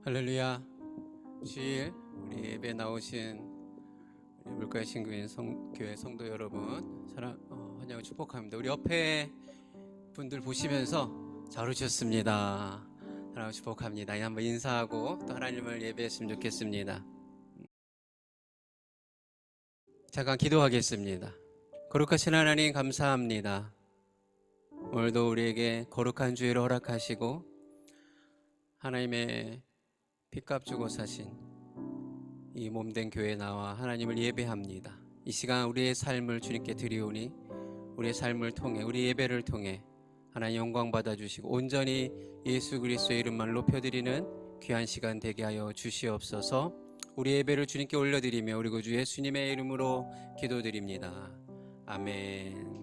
할렐루야. 주일 우리 예배 나오신 우리 물가의 신교인 교회 성도 여러분 환영을 축복합니다. 우리 옆에 분들 보시면서 잘 오셨습니다. 하나님 축복합니다. 한번 인사하고 또 하나님을 예배했으면 좋겠습니다. 잠깐 기도하겠습니다. 거룩하신 하나님 감사합니다. 오늘도 우리에게 거룩한 주일을 허락하시고 하나님의 핏값 주고 사신 이 몸된 교회에 나와 하나님을 예배합니다. 이 시간 우리의 삶을 주님께 드리오니 우리의 삶을 통해 우리 예배를 통해 하나님 영광 받아주시고 온전히 예수 그리스도의 이름만 높여드리는 귀한 시간 되게 하여 주시옵소서. 우리 예배를 주님께 올려드리며 우리 구주 예수님의 이름으로 기도드립니다. 아멘.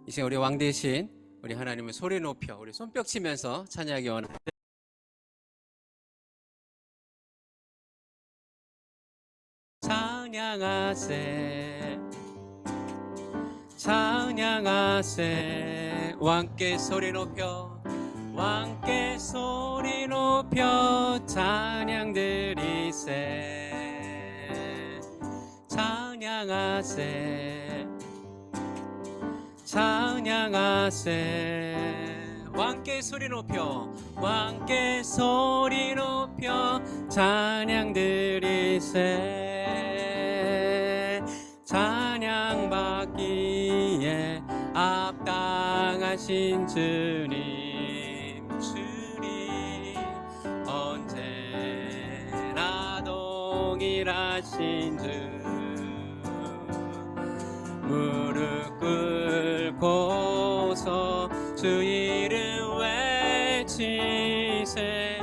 이 시간 우리 왕 대신 우리 하나님을 소리 높여 우리 손뼉 치면서 찬양하기 원합니다. 찬양하세 찬양하세 왕께 소리 높여 왕께 소리 높여 찬양 드리세 찬양하세 찬양하세 왕께 소리 높여 왕께 소리 높여 찬양 드리세 찬양 받기에 합당하신 주님 언제나 동일하신 주 무릎 꿇고서 주 이름 외치세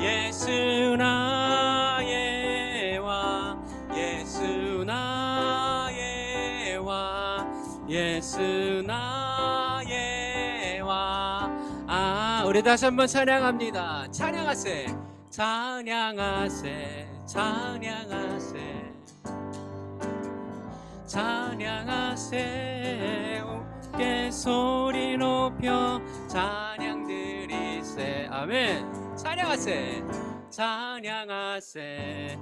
예수 나의 왕 예수 나의 왕 예수 나의 왕 우리 다시 한번 찬양합니다. 찬양하세 찬양하세 찬양하세 찬양하세 함께 소리 높여 찬양 드리세 아멘. 찬양하세 찬양하세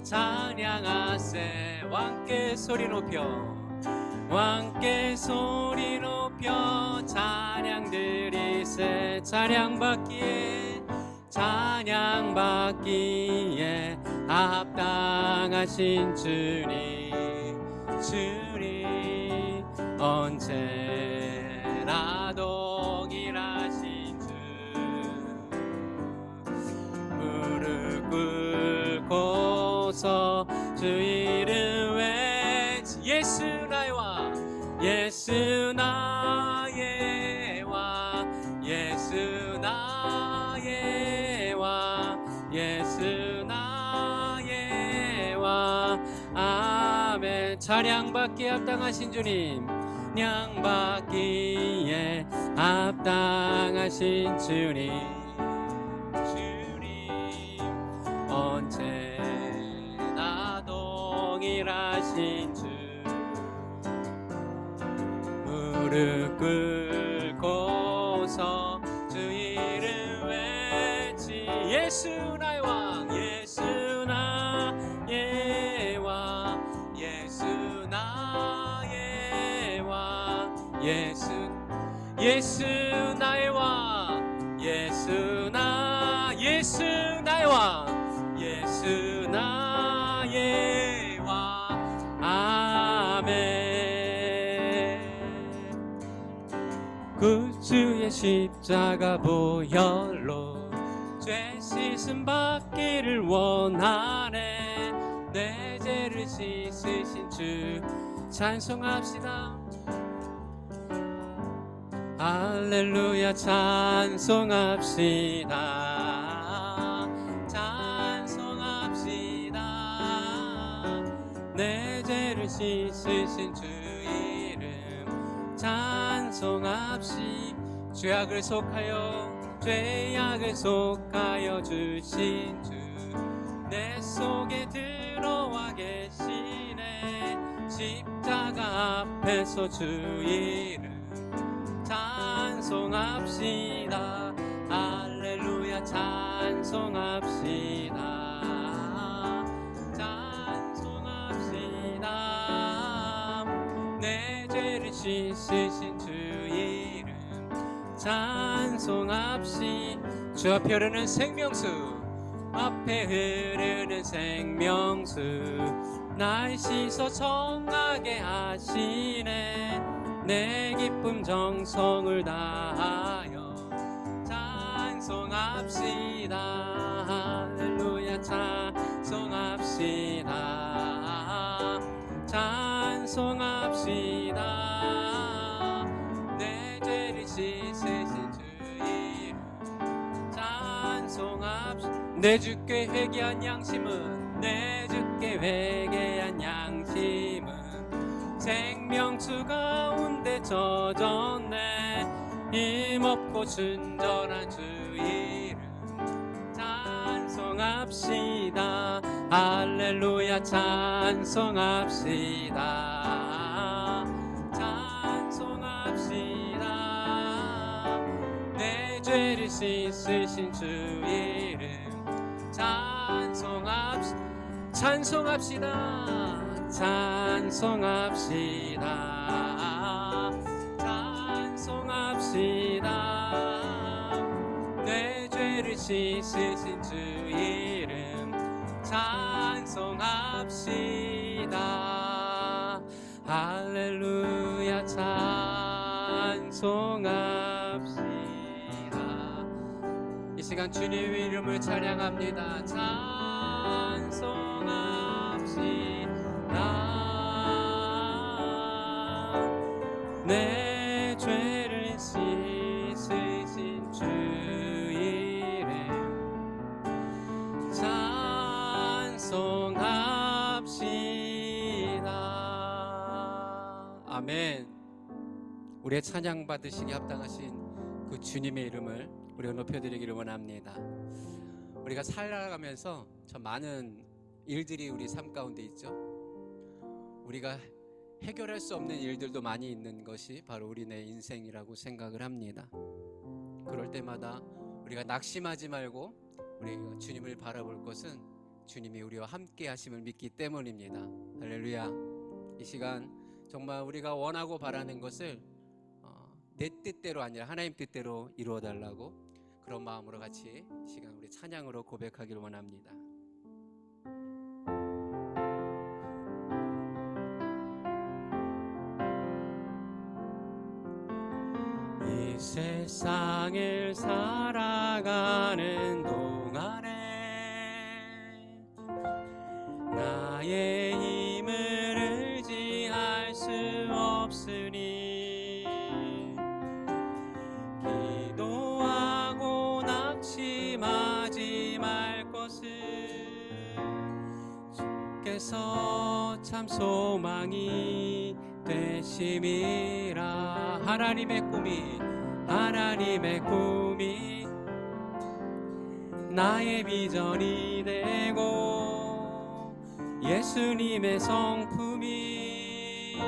찬양하세 왕께 소리 높여 왕께 소리 높여 찬양 드리세 찬양 받기에 합당하신 주님 언제나 동일하신 주 무릎 꿇고서 주 이름 외치 예수 나의 왕 예수 나의 왕 예수 나의 왕 예수 나의 왕 아멘. 찬양받기에 합당하신 주님 찬양받기에 합당하신 주님 언제나 동일하신 주 무릎 꿇고서 주 이름 외치 예수 나의 왕 예수 나의 왕 예수 나의 왕 예수 나의 왕 예수 나의 왕 예수 나의 왕 아멘. 구주의 십자가 보혈로 죄 씻음 받기를 원하네 내 죄를 씻으신 주 찬송합시다. 할렐루야 찬송합시다 찬송합시다 내 죄를 씻으신 주 이름 찬송합시 죄악을 속하여 주신 주 내 속에 들어와 계시네 십자가 앞에서 주 이름 찬송합시다. 할렐루야 찬송합시다. 내 죄를 씻으신 주 이름 찬송합시. 주 앞에 흐르는 생명수, 앞에 흐르는 생명수, 날 씻어 정하게 하시네. 내 기쁨 정성을 다하여 찬송합시다. 할렐루야 찬송합시다. 찬송합시다. 내 죄를 씻으신 주 이름 찬송합시다. 내 주께 회개한 양심은, 내 주께 회개한 양심은 생명수 가운데 젖었네. 힘없고 순전한 주 이름 찬송합시다. 할렐루야 찬송합시다. 찬송합시다. 내 죄를 씻으신 주 이름 찬송합시다. 찬송합시다. 찬송합시다. 찬송합시다. 내 죄를 씻으신 주 이름 찬송합시다. 할렐루야 찬송합시다. 이 시간 주님의 이름을 찬양합니다. 찬송합시다. 내 죄를 씻으신 주 이름 찬송합시다. 아멘. 우리의 찬양 받으시기 합당하신 그 주님의 이름을 우리가 높여드리기를 원합니다. 우리가 살아가면서 참 많은 일들이 우리 삶 가운데 있죠. 우리가 해결할 수 없는 일들도 많이 있는 것이 바로 우리네 인생이라고 생각을 합니다. 그럴 때마다 우리가 낙심하지 말고 우리가 주님을 바라볼 것은 주님이 우리와 함께 하심을 믿기 때문입니다. 할렐루야. 이 시간 정말 우리가 원하고 바라는 것을 내 뜻대로 아니라 하나님 뜻대로 이루어 달라고 그런 마음으로 같이 이 시간 우리 찬양으로 고백하기를 원합니다. 이 세상을 살아가는 동안에 나의 힘을 의지할 수 없으니 기도하고 낙심하지 말 것을 주께서 참 소망이 되심이라. 하나님의 꿈이 나의 비전이 되고 예수님의 성품이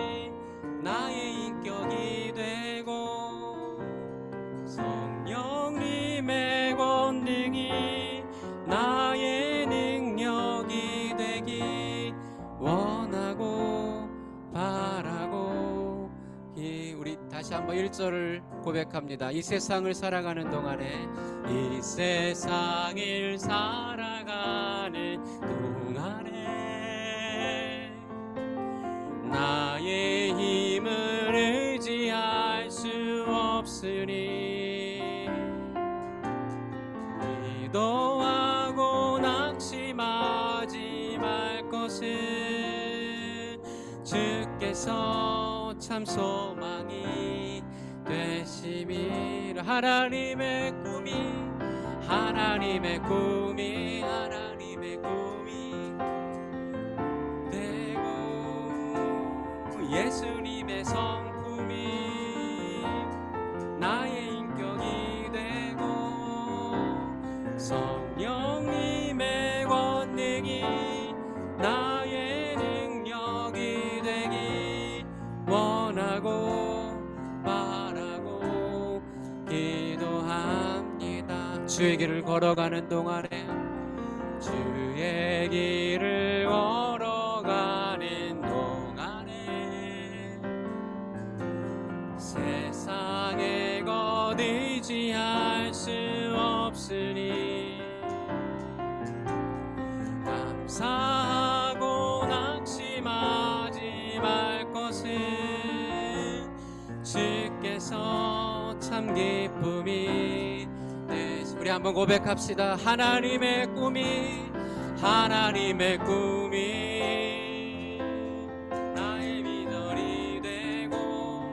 나의 인격이 되고 성령님의 권능이 나의 능력이 되기 원하고 바라고. 우리 다시 한번 1절을 고백합니다. 이 세상을 살아가는 동안에 이 세상을 살아가는 동안에 나의 힘을 의지할 수 없으니 기도하고 낙심하지 말 것을 주께서 참 소망이 되심이라. 하나님의 꿈이 되고 예수님의 성품이 나의 인격이 되고 성령님의 권능이 나의 능력이 되기 원하고 바라고 기도합니다. 주의 길을 걸어가는 동안에, 주의 길을 걸어가는 동안에 세상의 것 의지할 수 없으니 감사하고 낙심하지 말 것은 주께서 참 기쁨이 되시. 우리 한번 고백합시다. 하나님의 꿈이 나의 비전이 되고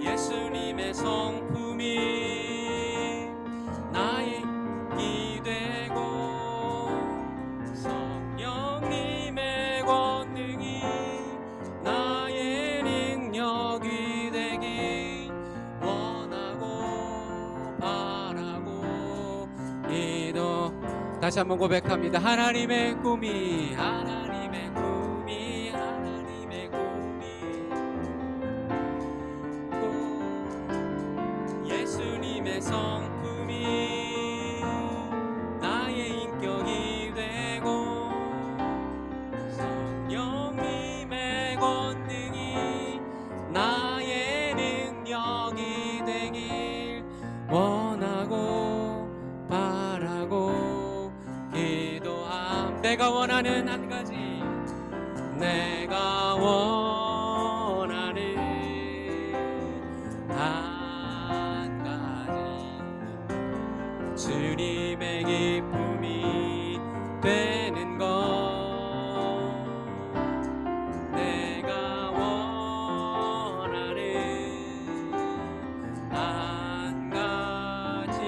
예수님의 성품이 나의 이 되고 성령님의 권능이 나의 능력이 되길 원하고 바라고 기도. 다시 한번 고백합니다. 하나님의 꿈이 예수님의 성품이 나의 인격이 되고 성령님의 권능이 나의 능력이 되길 원하고 바라고 기도함. 내가 원하는 한 가지, 내가 원하는 한 가지, 주님의 기쁨이 되는 것. 내가 원하는 한 가지,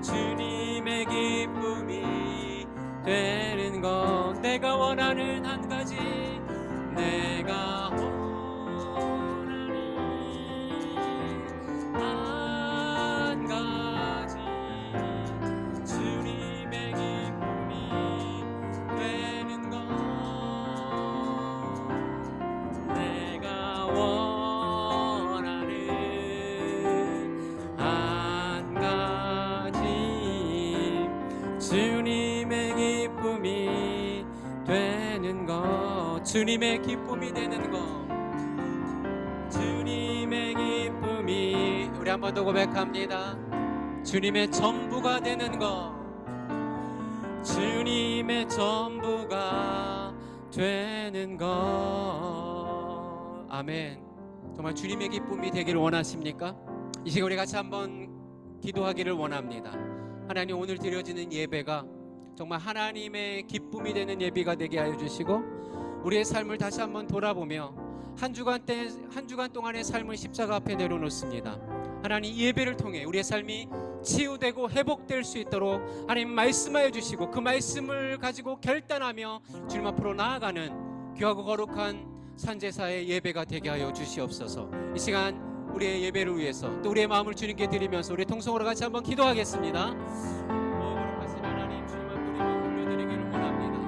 주님의 기쁨이 되는 것. 내가 원하는 한 가지, 내가 원하는 한 가지, 주님의 기쁨이 되는 것. 내가 원하는 한 가지, 주님의 기쁨이 되는 것. 주님의 기쁨이 되는 것. 주님의 기쁨이. 우리 한 번 더 고백합니다. 주님의 전부가 되는 것. 주님의 전부가 되는 것. 아멘. 정말 주님의 기쁨이 되기를 원하십니까? 이 시간 우리 같이 한번 기도하기를 원합니다. 하나님, 오늘 드려지는 예배가 정말 하나님의 기쁨이 되는 예배가 되게 하여 주시고, 우리의 삶을 다시 한번 돌아보며 한 주간 동안의 삶을 십자가 앞에 내려놓습니다. 하나님, 이 예배를 통해 우리의 삶이 치유되고 회복될 수 있도록 하나님 말씀하여 주시고, 그 말씀을 가지고 결단하며 주님 앞으로 나아가는 귀하고 거룩한 산제사의 예배가 되게 하여 주시옵소서. 이 시간 우리의 예배를 위해서 또 우리의 마음을 주님께 드리면서 우리 통성으로 같이 한번 기도하겠습니다. 거룩하신 하나님, 주님 앞에 우리 마음 올려드리기를 원합니다.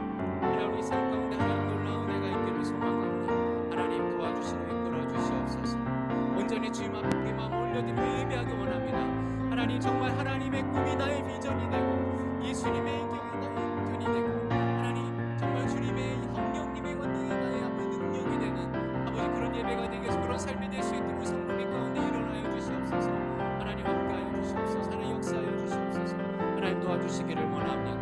하나님, 우리 삶 가운데 하나님 놀라운 은혜가 있기를 소망합니다. 하나님, 도와주시고 이끌어 주시옵소서. 온전히 주님 앞에 우리 마음 올려드리며 예배하기 원합니다. 하나님, 정말 하나님의 꿈이 나의 비전이 되고 예수님의 인격이 나의 인격이 되고, 하나님 정말 주님의 성령님의 권능이 나의 아버지 능력이 되는 아버지 그런 예배가 되게 해서 그런 삶이 될 수 있도록 성도님 가운데 일어나여 주시옵소서. 하나님 함께하여 주시옵소서. 하나님 역사하여 주시옵소서. 하나님 도와주시기를 원합니다.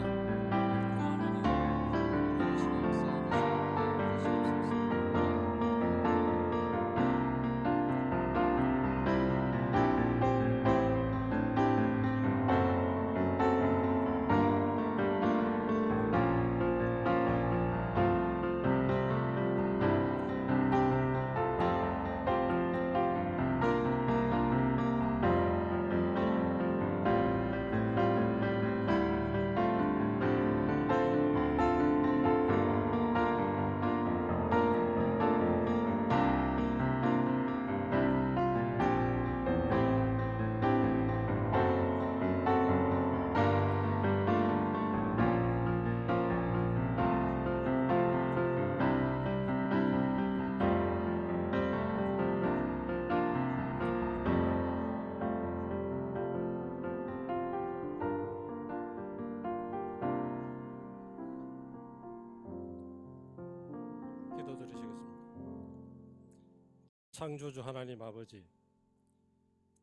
창조주 하나님 아버지,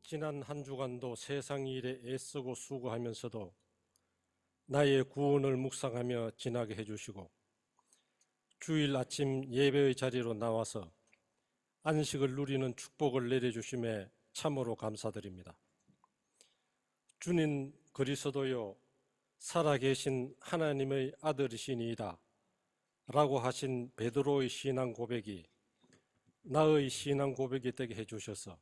지난 한 주간도 세상 일에 애쓰고 수고하면서도 나의 구원을 묵상하며 지나게 해주시고 주일 아침 예배의 자리로 나와서 안식을 누리는 축복을 내려주심에 참으로 감사드립니다. 주님 그리스도요 살아계신 하나님의 아들이시니이다 라고 하신 베드로의 신앙 고백이 나의 신앙 고백이 되게 해주셔서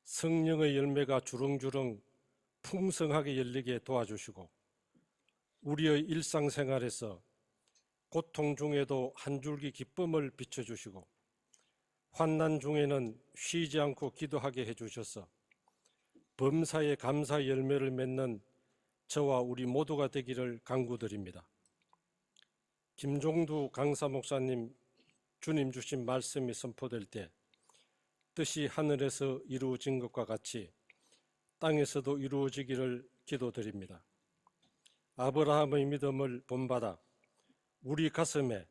성령의 열매가 주렁주렁 풍성하게 열리게 도와주시고 우리의 일상생활에서 고통 중에도 한 줄기 기쁨을 비춰주시고 환난 중에는 쉬지 않고 기도하게 해주셔서 범사에 감사 열매를 맺는 저와 우리 모두가 되기를 간구드립니다. 김종두 강사 목사님 주님 주신 말씀이 선포될 때 뜻이 하늘에서 이루어진 것과 같이 땅에서도 이루어지기를 기도드립니다. 아브라함의 믿음을 본받아 우리 가슴에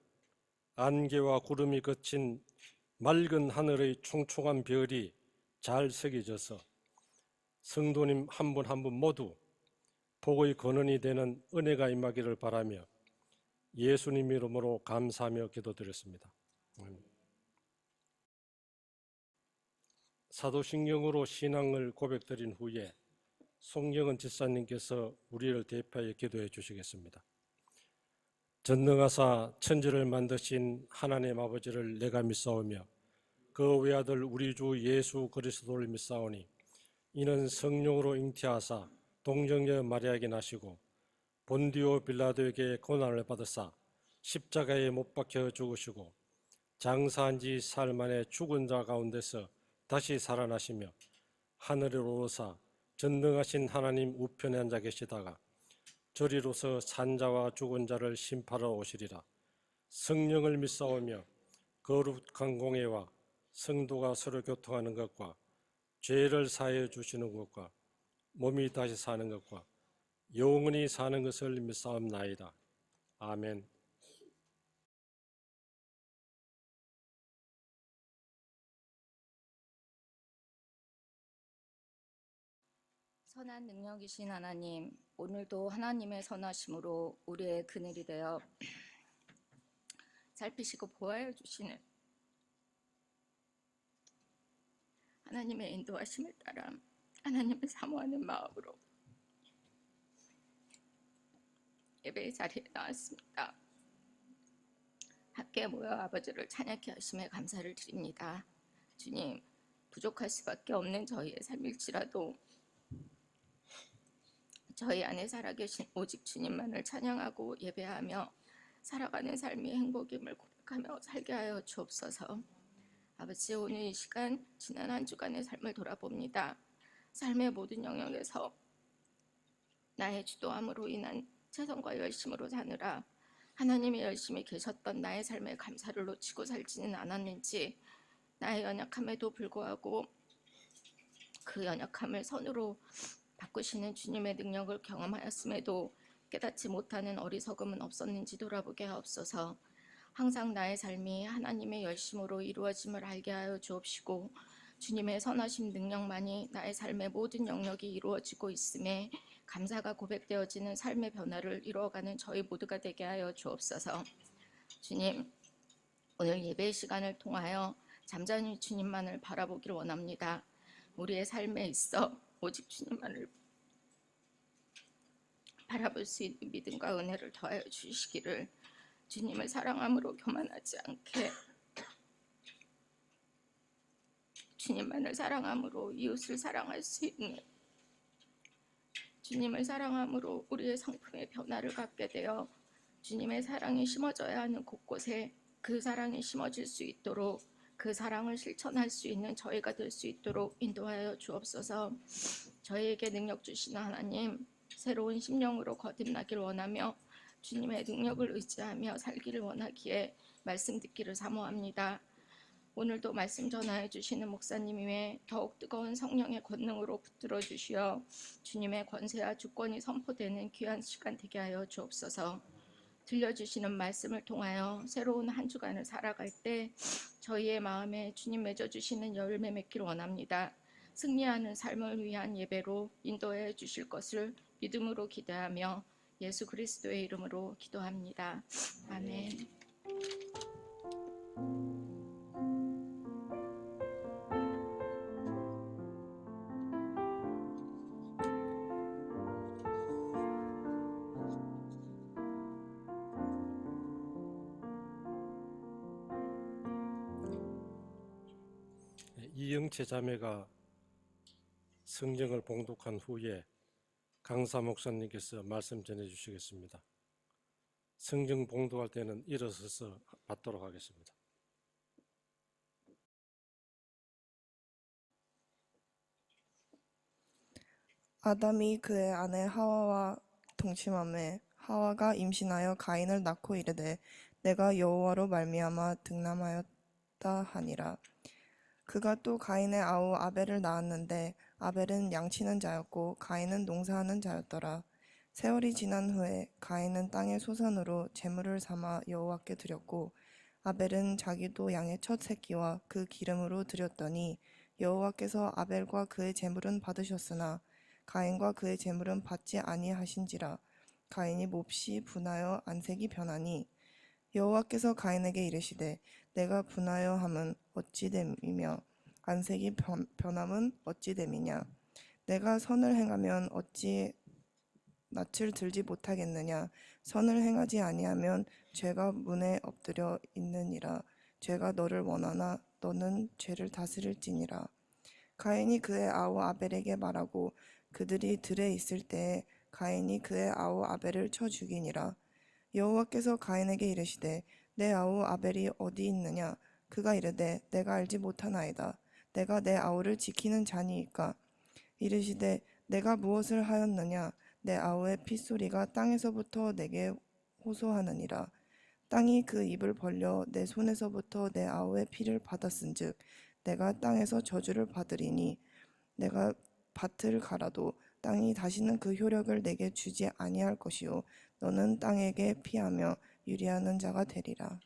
안개와 구름이 걷힌 맑은 하늘의 총총한 별이 잘 새겨져서 성도님 한 분 한 분 모두 복의 근원이 되는 은혜가 임하기를 바라며 예수님 이름으로 감사하며 기도드렸습니다. 사도신경으로 신앙을 고백드린 후에 송영은 집사님께서 우리를 대표하여 기도해 주시겠습니다. 전능하사 천지를 만드신 하나님 아버지를 내가 믿사오며 그 외아들 우리 주 예수 그리스도를 믿사오니 이는 성령으로 잉태하사 동정녀 마리아에게 나시고 본디오 빌라도에게 고난을 받으사 십자가에 못 박혀 죽으시고 장사한 지 사흘 만에 죽은 자 가운데서 다시 살아나시며 하늘으로 오르사 전능하신 하나님 우편에 앉아 계시다가 저리로서 산자와 죽은 자를 심판하러 오시리라. 성령을 믿사오며 거룩한 공회와 성도가 서로 교통하는 것과 죄를 사하여 주시는 것과 몸이 다시 사는 것과 영원히 사는 것을 믿사옵나이다. 아멘. 선한 능력이신 하나님, 오늘도 하나님의 선하심으로 우리의 그늘이 되어 살피시고 보호하여 주시는 하나님의 인도하심을 따라 하나님을 사모하는 마음으로 예배의 자리에 나왔습니다. 함께 모여 아버지를 찬양케 하심에 감사를 드립니다. 주님, 부족할 수밖에 없는 저희의 삶일지라도 저희 안에 살아계신 오직 주님만을 찬양하고 예배하며 살아가는 삶이 행복임을 고백하며 살게 하여 주옵소서. 아버지, 오늘 이 시간 지난 한 주간의 삶을 돌아봅니다. 삶의 모든 영역에서 나의 주도함으로 인한 최선과 열심으로 사느라 하나님의 열심히 계셨던 나의 삶의 감사를 놓치고 살지는 않았는지, 나의 연약함에도 불구하고 그 연약함을 선으로 바꾸시는 주님의 능력을 경험하였음에도 깨닫지 못하는 어리석음은 없었는지 돌아보게 하옵소서. 항상 나의 삶이 하나님의 열심으로 이루어짐을 알게 하여 주옵시고 주님의 선하심 능력만이 나의 삶의 모든 영역이 이루어지고 있음에 감사가 고백되어지는 삶의 변화를 이루어가는 저희 모두가 되게 하여 주옵소서. 주님, 오늘 예배의 시간을 통하여 잠잠히 주님만을 바라보기를 원합니다. 우리의 삶에 있어 오직 주님만을 바라볼 수 있는 믿음과 은혜를 더하여 주시기를, 주님을 사랑함으로 교만하지 않게 주님만을 사랑함으로 이웃을 사랑할 수 있는, 주님을 사랑함으로 우리의 성품의 변화를 갖게 되어 주님의 사랑이 심어져야 하는 곳곳에 그 사랑이 심어질 수 있도록, 그 사랑을 실천할 수 있는 저희가 될 수 있도록 인도하여 주옵소서. 저희에게 능력 주시는 하나님, 새로운 심령으로 거듭나길 원하며 주님의 능력을 의지하며 살기를 원하기에 말씀 듣기를 사모합니다. 오늘도 말씀 전하여 주시는 목사님 위에 더욱 뜨거운 성령의 권능으로 붙들어 주시어 주님의 권세와 주권이 선포되는 귀한 시간 되게 하여 주옵소서. 들려주시는 말씀을 통하여 새로운 한 주간을 살아갈 때 저희의 마음에 주님 맺어주시는 열매 맺기를 원합니다. 승리하는 삶을 위한 예배로 인도해 주실 것을 믿음으로 기대하며 예수 그리스도의 이름으로 기도합니다. 아멘. 이영채 자매가 성경을 봉독한 후에 강사 목사님께서 말씀 전해 주시겠습니다. 성경 봉독할 때는 일어서서 받도록 하겠습니다. 아담이 그의 아내 하와와 동침하매 하와가 임신하여 가인을 낳고 이르되 내가 여호와로 말미암아 득남하였다 하니라. 그가 또 가인의 아우 아벨을 낳았는데 아벨은 양치는 자였고 가인은 농사하는 자였더라. 세월이 지난 후에 가인은 땅의 소산으로 제물을 삼아 여호와께 드렸고 아벨은 자기도 양의 첫 새끼와 그 기름으로 드렸더니 여호와께서 아벨과 그의 제물은 받으셨으나 가인과 그의 제물은 받지 아니하신지라. 가인이 몹시 분하여 안색이 변하니 여호와께서 가인에게 이르시되 내가 분하여 함은 어찌 됨이며 안색이 변함은 어찌 됨이냐. 내가 선을 행하면 어찌 낯을 들지 못하겠느냐. 선을 행하지 아니하면 죄가 문에 엎드려 있느니라. 죄가 너를 원하나 너는 죄를 다스릴지니라. 가인이 그의 아우 아벨에게 말하고 그들이 들에 있을 때에 가인이 그의 아우 아벨을 쳐 죽이니라. 여호와께서 가인에게 이르시되 내 아우 아벨이 어디 있느냐. 그가 이르되 내가 알지 못하나이다. 내가 내 아우를 지키는 자니이까. 이르시되 내가 무엇을 하였느냐. 내 아우의 핏소리가 땅에서부터 내게 호소하느니라. 땅이 그 입을 벌려 내 손에서부터 내 아우의 피를 받았은즉 내가 땅에서 저주를 받으리니 내가 밭을 갈아도 땅이 다시는 그 효력을 내게 주지 아니할 것이요 너는 땅에게 피하며 유리하는 자가 되리라.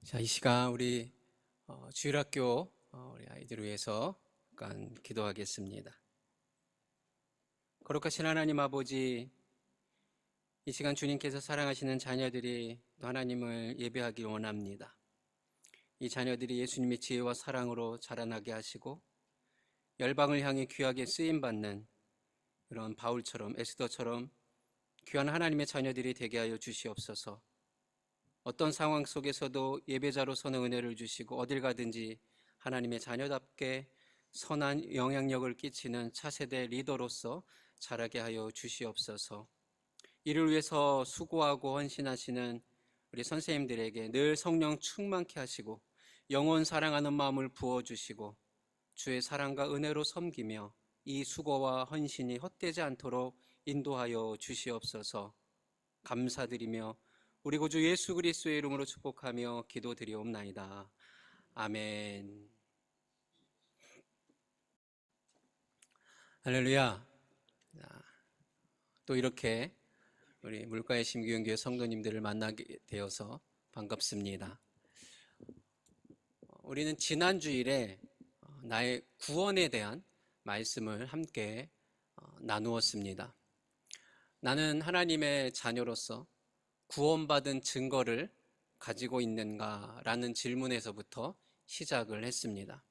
자, 이 시간 우리 주일학교 우리 아이들을 위해서 잠깐 기도하겠습니다. 거룩하신 하나님 아버지, 이 시간 주님께서 사랑하시는 자녀들이 또 하나님을 예배하길 원합니다. 이 자녀들이 예수님의 지혜와 사랑으로 자라나게 하시고 열방을 향해 귀하게 쓰임받는 그런 바울처럼 에스더처럼 귀한 하나님의 자녀들이 되게 하여 주시옵소서. 어떤 상황 속에서도 예배자로 서는 은혜를 주시고 어딜 가든지 하나님의 자녀답게 선한 영향력을 끼치는 차세대 리더로서 자라게 하여 주시옵소서. 이를 위해서 수고하고 헌신하시는 우리 선생님들에게 늘 성령 충만케 하시고 영혼 사랑하는 마음을 부어주시고 주의 사랑과 은혜로 섬기며 이 수고와 헌신이 헛되지 않도록 인도하여 주시옵소서. 감사드리며 우리 구주 예수 그리스도의 이름으로 축복하며 기도드리옵나이다. 아멘. 할렐루야. 또 이렇게 우리 물가의 심기영교회 성도님들을 만나게 되어서 반갑습니다. 우리는 지난 주일에 나의 구원에 대한 말씀을 함께 나누었습니다. 나는 하나님의 자녀로서 구원받은 증거를 가지고 있는가라는 질문에서부터 시작을 했습니다.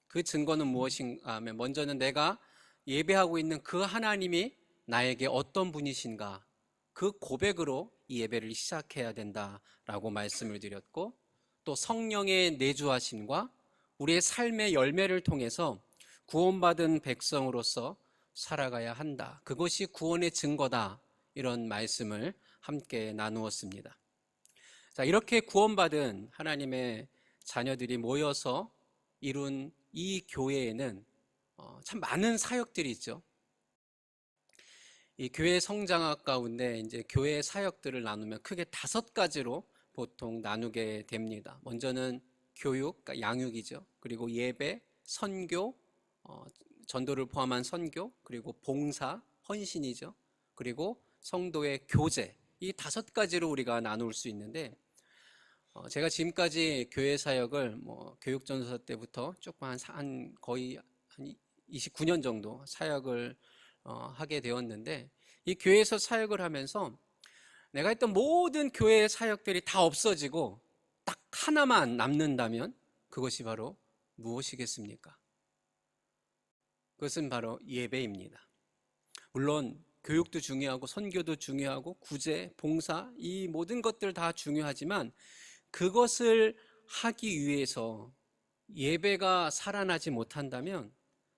그 증거는 무엇인가 하면 먼저는 내가 예배하고 있는 그 하나님이 나에게 어떤 분이신가, 그 고백으로 이 예배를 시작해야 된다라고 말씀을 드렸고, 또 성령의 내주하심과 우리의 삶의 열매를 통해서 구원받은 백성으로서 살아가야 한다. 그것이 구원의 증거다. 이런 말씀을 함께 나누었습니다. 자, 이렇게 구원받은 하나님의 자녀들이 모여서 이룬 이 교회에는 참 많은 사역들이 있죠. 이 교회 성장학 가운데 이제 교회 사역들을 나누면 크게 5가지로 보통 나누게 됩니다. 먼저는 교육, 그러니까 양육이죠. 그리고 예배, 선교, 전도를 포함한 선교, 그리고 봉사, 헌신이죠. 그리고 성도의 교제, 이 5가지로 우리가 나눌 수 있는데, 제가 지금까지 교회 사역을 교육전도사 때부터 조금 거의 한 29년 정도 사역을 하게 되었는데, 이 교회에서 사역을 하면서 내가 했던 모든 교회의 사역들이 다 없어지고 딱 하나만 남는다면 그것이 바로 무엇이겠습니까? 그것은 바로 예배입니다. 물론 교육도 중요하고 선교도 중요하고 구제, 봉사, 이 모든 것들 다 중요하지만 그것을 하기 위해서 예배가 살아나지 못한다면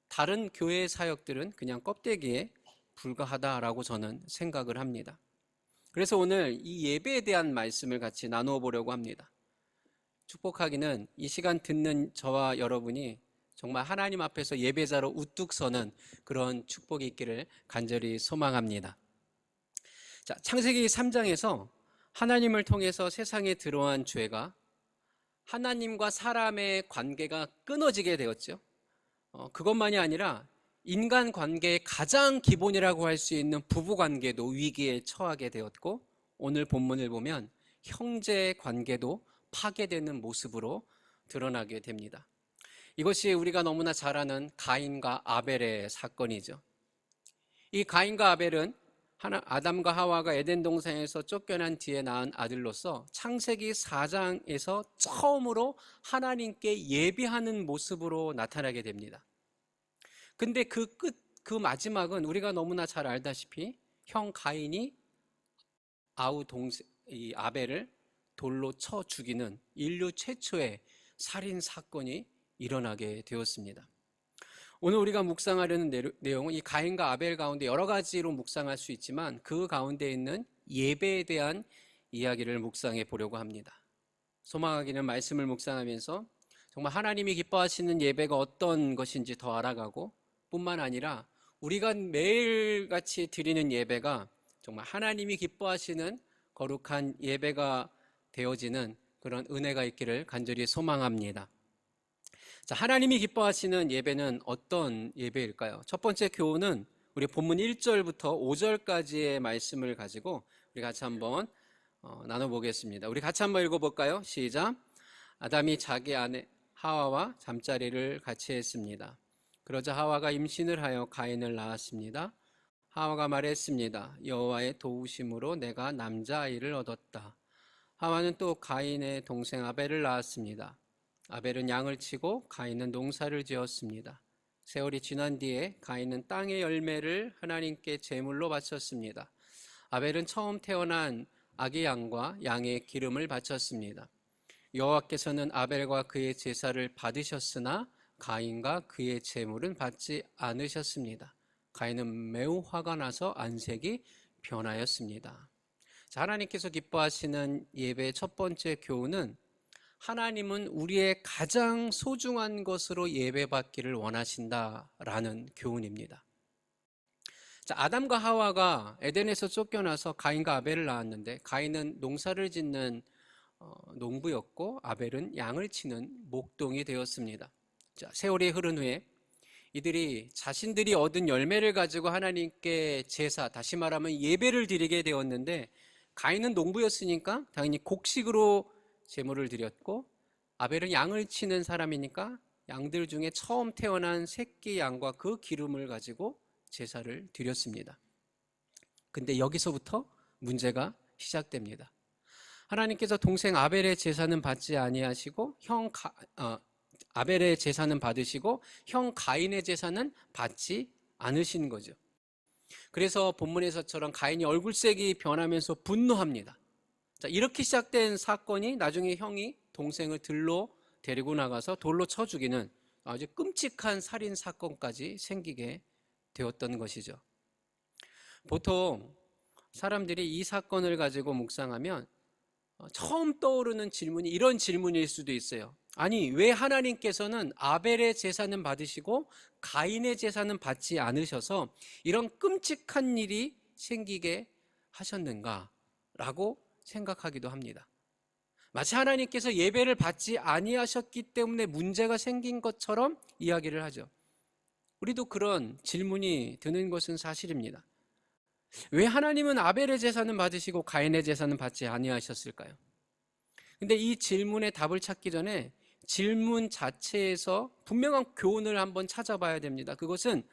다른 교회 사역들은 그냥 껍데기에 불과하다라고 저는 생각을 합니다. 그래서 오늘 이 예배에 대한 말씀을 같이 나누어 보려고 합니다. 축복하기는 이 시간 듣는 저와 여러분이 정말 하나님 앞에서 예배자로 우뚝 서는 그런 축복이 있기를 간절히 소망합니다. 자, 창세기 3장에서 하나님을 통해서 세상에 들어온 죄가 하나님과 사람의 관계가 끊어지게 되었죠. 그것만이 아니라 인간 관계의 가장 기본이라고 할 수 있는 부부 관계도 위기에 처하게 되었고, 오늘 본문을 보면 형제 관계도 파괴되는 모습으로 드러나게 됩니다. 이것이 우리가 너무나 잘 아는 가인과 아벨의 사건이죠. 이 가인과 아벨은 아담과 하와가 에덴 동산에서 쫓겨난 뒤에 낳은 아들로서 창세기 4장에서 처음으로 하나님께 예비하는 모습으로 나타나게 됩니다. 근데 그 마지막은 우리가 너무나 잘 알다시피 형 가인이 이 아벨을 돌로 쳐 죽이는 인류 최초의 살인 사건이 일어나게 되었습니다. 오늘 우리가 묵상하려는 내용은 이 가인과 아벨 가운데 여러 가지로 묵상할 수 있지만 그 가운데 있는 예배에 대한 이야기를 묵상해 보려고 합니다. 소망하기는 말씀을 묵상하면서 정말 하나님이 기뻐하시는 예배가 어떤 것인지 더 알아가고, 뿐만 아니라 우리가 매일같이 드리는 예배가 정말 하나님이 기뻐하시는 거룩한 예배가 되어지는 그런 은혜가 있기를 간절히 소망합니다. 자, 하나님이 기뻐하시는 예배는 어떤 예배일까요? 첫 번째 교훈은 우리 본문 1절부터 5절까지의 말씀을 가지고 우리 같이 한번 나눠보겠습니다. 우리 같이 한번 읽어볼까요? 시작. 아담이 자기 아내 하와와 잠자리를 같이 했습니다. 그러자 하와가 임신을 하여 가인을 낳았습니다. 하와가 말했습니다. 여호와의 도우심으로 내가 남자아이를 얻었다. 하와는 또 가인의 동생 아벨을 낳았습니다. 아벨은 양을 치고 가인은 농사를 지었습니다. 세월이 지난 뒤에 가인은 땅의 열매를 하나님께 제물로 바쳤습니다. 아벨은 처음 태어난 아기 양과 양의 기름을 바쳤습니다. 여호와께서는 아벨과 그의 제사를 받으셨으나 가인과 그의 제물은 받지 않으셨습니다. 가인은 매우 화가 나서 안색이 변하였습니다. 자, 하나님께서 기뻐하시는 예배의 첫 번째 교훈은 하나님은 우리의 가장 소중한 것으로 예배받기를 원하신다라는 교훈입니다. 자, 아담과 하와가 에덴에서 쫓겨나서 가인과 아벨을 낳았는데, 가인은 농사를 짓는 농부였고 아벨은 양을 치는 목동이 되었습니다. 자, 세월이 흐른 후에 이들이 자신들이 얻은 열매를 가지고 하나님께 제사, 다시 말하면 예배를 드리게 되었는데, 가인은 농부였으니까 당연히 곡식으로 제물을 드렸고, 아벨은 양을 치는 사람이니까 양들 중에 처음 태어난 새끼 양과 그 기름을 가지고 제사를 드렸습니다. 근데 여기서부터 문제가 시작됩니다. 하나님께서 동생 아벨의 제사는 받지 아니하시고 아벨의 제사는 받으시고 형 가인의 제사는 받지 않으신 거죠. 그래서 본문에서처럼 가인이 얼굴색이 변하면서 분노합니다. 자, 이렇게 시작된 사건이 나중에 형이 동생을 들로 데리고 나가서 돌로 쳐 죽이는 아주 끔찍한 살인 사건까지 생기게 되었던 것이죠. 보통 사람들이 이 사건을 가지고 묵상하면 처음 떠오르는 질문이 이런 질문일 수도 있어요. 아니, 왜 하나님께서는 아벨의 제사는 받으시고 가인의 제사는 받지 않으셔서 이런 끔찍한 일이 생기게 하셨는가? 라고 생각하기도 합니다. 마치 하나님께서 예배를 받지 아니하셨기 때문에 문제가 생긴 것처럼 이야기를 하죠. 우리도 그런 질문이 드는 것은 사실입니다. 왜 하나님은 아벨의 제사는 받으시고 가인의 제사는 받지 아니하셨을까요? 근데 이 질문에 답을 찾기 전에 질문 자체에서 분명한 교훈을 한번 찾아봐야 됩니다. 그것은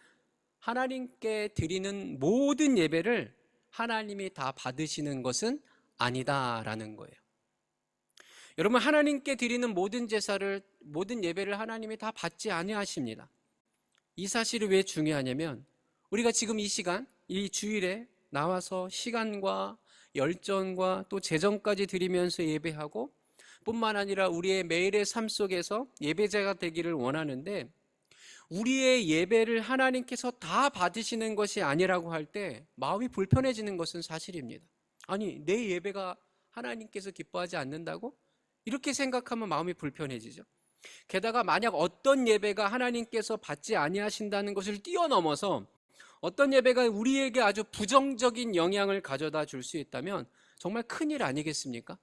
하나님께 드리는 모든 예배를 하나님이 다 받으시는 것은 아니다라는 거예요. 여러분, 하나님께 드리는 모든 제사를, 모든 예배를 하나님이 다 받지 아니하십니다. 이 사실이 왜 중요하냐면 우리가 지금 이 시간, 이 주일에 나와서 시간과 열정과 또 재정까지 드리면서 예배하고 뿐만 아니라 우리의 매일의 삶 속에서 예배자가 되기를 원하는데, 우리의 예배를 하나님께서 다 받으시는 것이 아니라고 할 때 마음이 불편해지는 것은 사실입니다. 아니, 내 예배가 하나님께서 기뻐하지 않는다고? 이렇게 생각하면 마음이 불편해지죠. 게다가 만약 어떤 예배가 하나님께서 받지 아니하신다는 것을 뛰어넘어서 어떤 예배가 우리에게 아주 부정적인 영향을 가져다 줄 수 있다면 정말 큰일 아니겠습니까?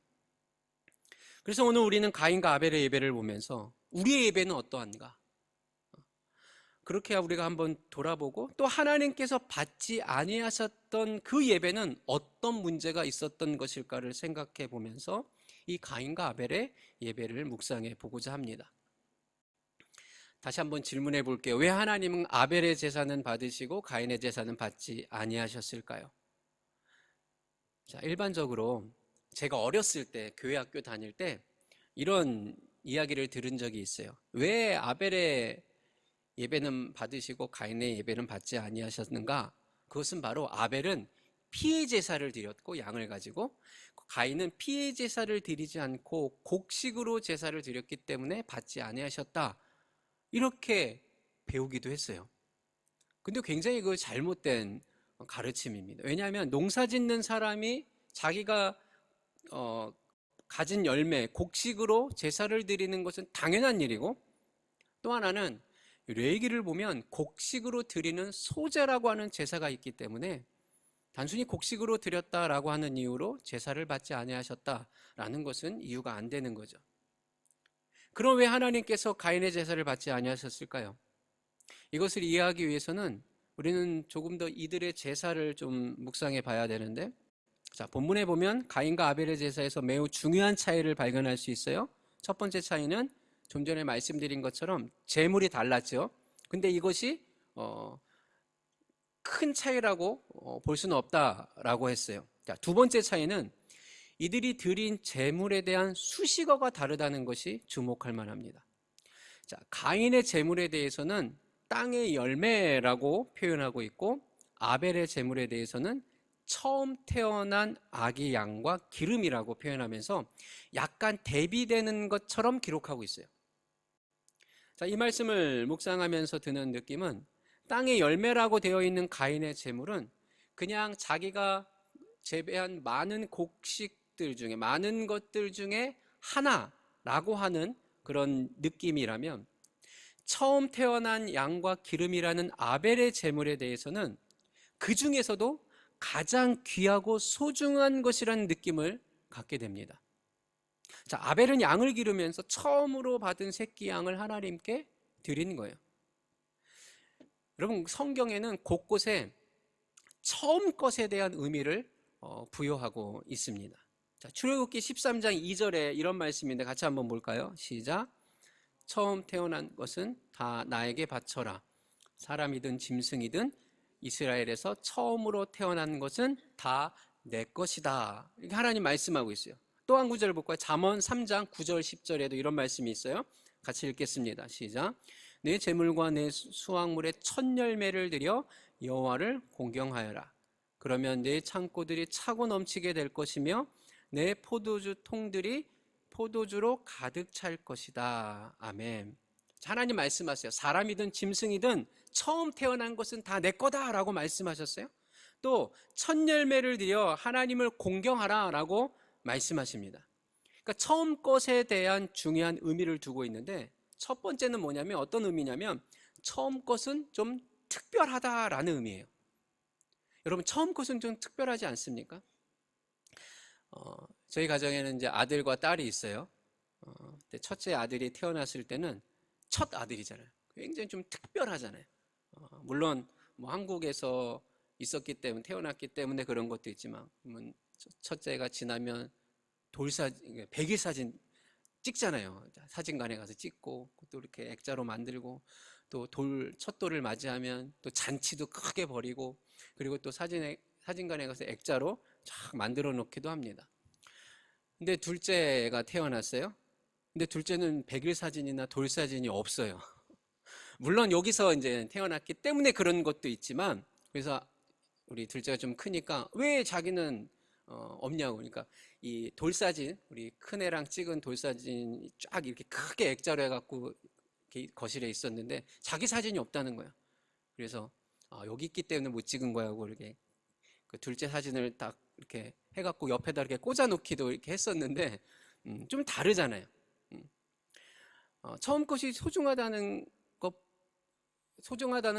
그래서 오늘 우리는 가인과 아벨의 예배를 보면서 우리의 예배는 어떠한가? 그렇게 우리가 한번 돌아보고 또 하나님께서 받지 아니하셨던 그 예배는 어떤 문제가 있었던 것일까를 생각해 보면서 이 가인과 아벨의 예배를 묵상해 보고자 합니다. 다시 한번 질문해 볼게요. 왜 하나님은 아벨의 제사는 받으시고 가인의 제사는 받지 아니하셨을까요? 자, 일반적으로 제가 어렸을 때 교회 학교 다닐 때 이런 이야기를 들은 적이 있어요. 왜 아벨의 예배는 받으시고 가인의 예배는 받지 아니하셨는가? 그것은 바로 아벨은 피의 제사를 드렸고 양을 가지고, 가인은 피의 제사를 드리지 않고 곡식으로 제사를 드렸기 때문에 받지 아니하셨다, 이렇게 배우기도 했어요. 근데 굉장히 그 잘못된 가르침입니다. 왜냐하면 농사 짓는 사람이 자기가 가진 열매, 곡식으로 제사를 드리는 것은 당연한 일이고, 또 하나는 레위기를 보면 곡식으로 드리는 소제라고 하는 제사가 있기 때문에 단순히 곡식으로 드렸다라고 하는 이유로 제사를 받지 아니하셨다라는 것은 이유가 안 되는 거죠. 그럼 왜 하나님께서 가인의 제사를 받지 아니하셨을까요? 이것을 이해하기 위해서는 우리는 조금 더 이들의 제사를 좀 묵상해 봐야 되는데, 자, 본문에 보면 가인과 아벨의 제사에서 매우 중요한 차이를 발견할 수 있어요. 첫 번째 차이는 좀 전에 말씀드린 것처럼 제물이 달랐죠. 근데 이것이 큰 차이라고 볼 수는 없다라고 했어요. 자, 두 번째 차이는 이들이 드린 제물에 대한 수식어가 다르다는 것이 주목할 만합니다. 자, 가인의 제물에 대해서는 땅의 열매라고 표현하고 있고, 아벨의 제물에 대해서는 처음 태어난 아기 양과 기름이라고 표현하면서 약간 대비되는 것처럼 기록하고 있어요. 자, 이 말씀을 묵상하면서 드는 느낌은 땅의 열매라고 되어 있는 가인의 제물은 그냥 자기가 재배한 많은 곡식들 중에, 많은 것들 중에 하나라고 하는 그런 느낌이라면, 처음 태어난 양과 기름이라는 아벨의 제물에 대해서는 그 중에서도 가장 귀하고 소중한 것이라는 느낌을 갖게 됩니다. 자, 아벨은 양을 기르면서 처음으로 받은 새끼 양을 하나님께 드린 거예요. 여러분, 성경에는 곳곳에 처음 것에 대한 의미를 부여하고 있습니다. 자, 출애굽기 13장 2절에 이런 말씀인데 같이 한번 볼까요? 시작. 처음 태어난 것은 다 나에게 바쳐라. 사람이든 짐승이든 이스라엘에서 처음으로 태어난 것은 다 내 것이다. 이렇게 하나님 말씀하고 있어요. 또 한 구절 볼까요? 잠언 3장 9절 10절에도 이런 말씀이 있어요. 같이 읽겠습니다. 시작. 내 재물과 내 수확물의 첫 열매를 드려 여호와를 공경하여라. 그러면 내 창고들이 차고 넘치게 될 것이며 내 포도주 통들이 포도주로 가득 찰 것이다. 아멘. 하나님 말씀하세요. 사람이든 짐승이든 처음 태어난 것은 다 내 거다라고 말씀하셨어요. 또 첫 열매를 드려 하나님을 공경하라 라고 말씀하십니다. 그러니까 처음 것에 대한 중요한 의미를 두고 있는데, 첫 번째는 뭐냐면, 어떤 의미냐면 처음 것은 좀 특별하다라는 의미예요. 여러분, 처음 것은 좀 특별하지 않습니까? 저희 가정에는 이제 아들과 딸이 있어요. 근데 첫째 아들이 태어났을 때는 첫 아들이잖아요. 굉장히 좀 특별하잖아요. 물론 뭐 한국에서 있었기 때문에 태어났기 때문에 그런 것도 있지만 첫째가 지나면 돌사진, 100일 사진 찍잖아요. 사진관에 가서 찍고 또 이렇게 액자로 만들고 또 첫돌을 맞이하면 또 잔치도 크게 벌이고 그리고 또 사진관에 가서 액자로 쫙 만들어 놓기도 합니다. 근데 둘째가 태어났어요. 근데 둘째는 100일 사진이나 돌 사진이 없어요. 물론 여기서 이제 태어났기 때문에 그런 것도 있지만 그래서 우리 둘째가 좀 크니까 왜 자기는 없냐고. 그러니까 이 돌사진, 우리 큰애랑 찍은 돌사진이 쫙 이렇게 크게 액자로 해갖고 이렇게 거실에 있었는데 자기 사진이 없다는 거야. 그래서 여기 있기 때문에 못 찍은 거야 하고 이렇게 그 둘째 사진을 딱 이렇게 해갖고 옆에다 이렇게 꽂아놓기도 이렇게 했었는데 좀 다르잖아요. 처음 것이 소중하다는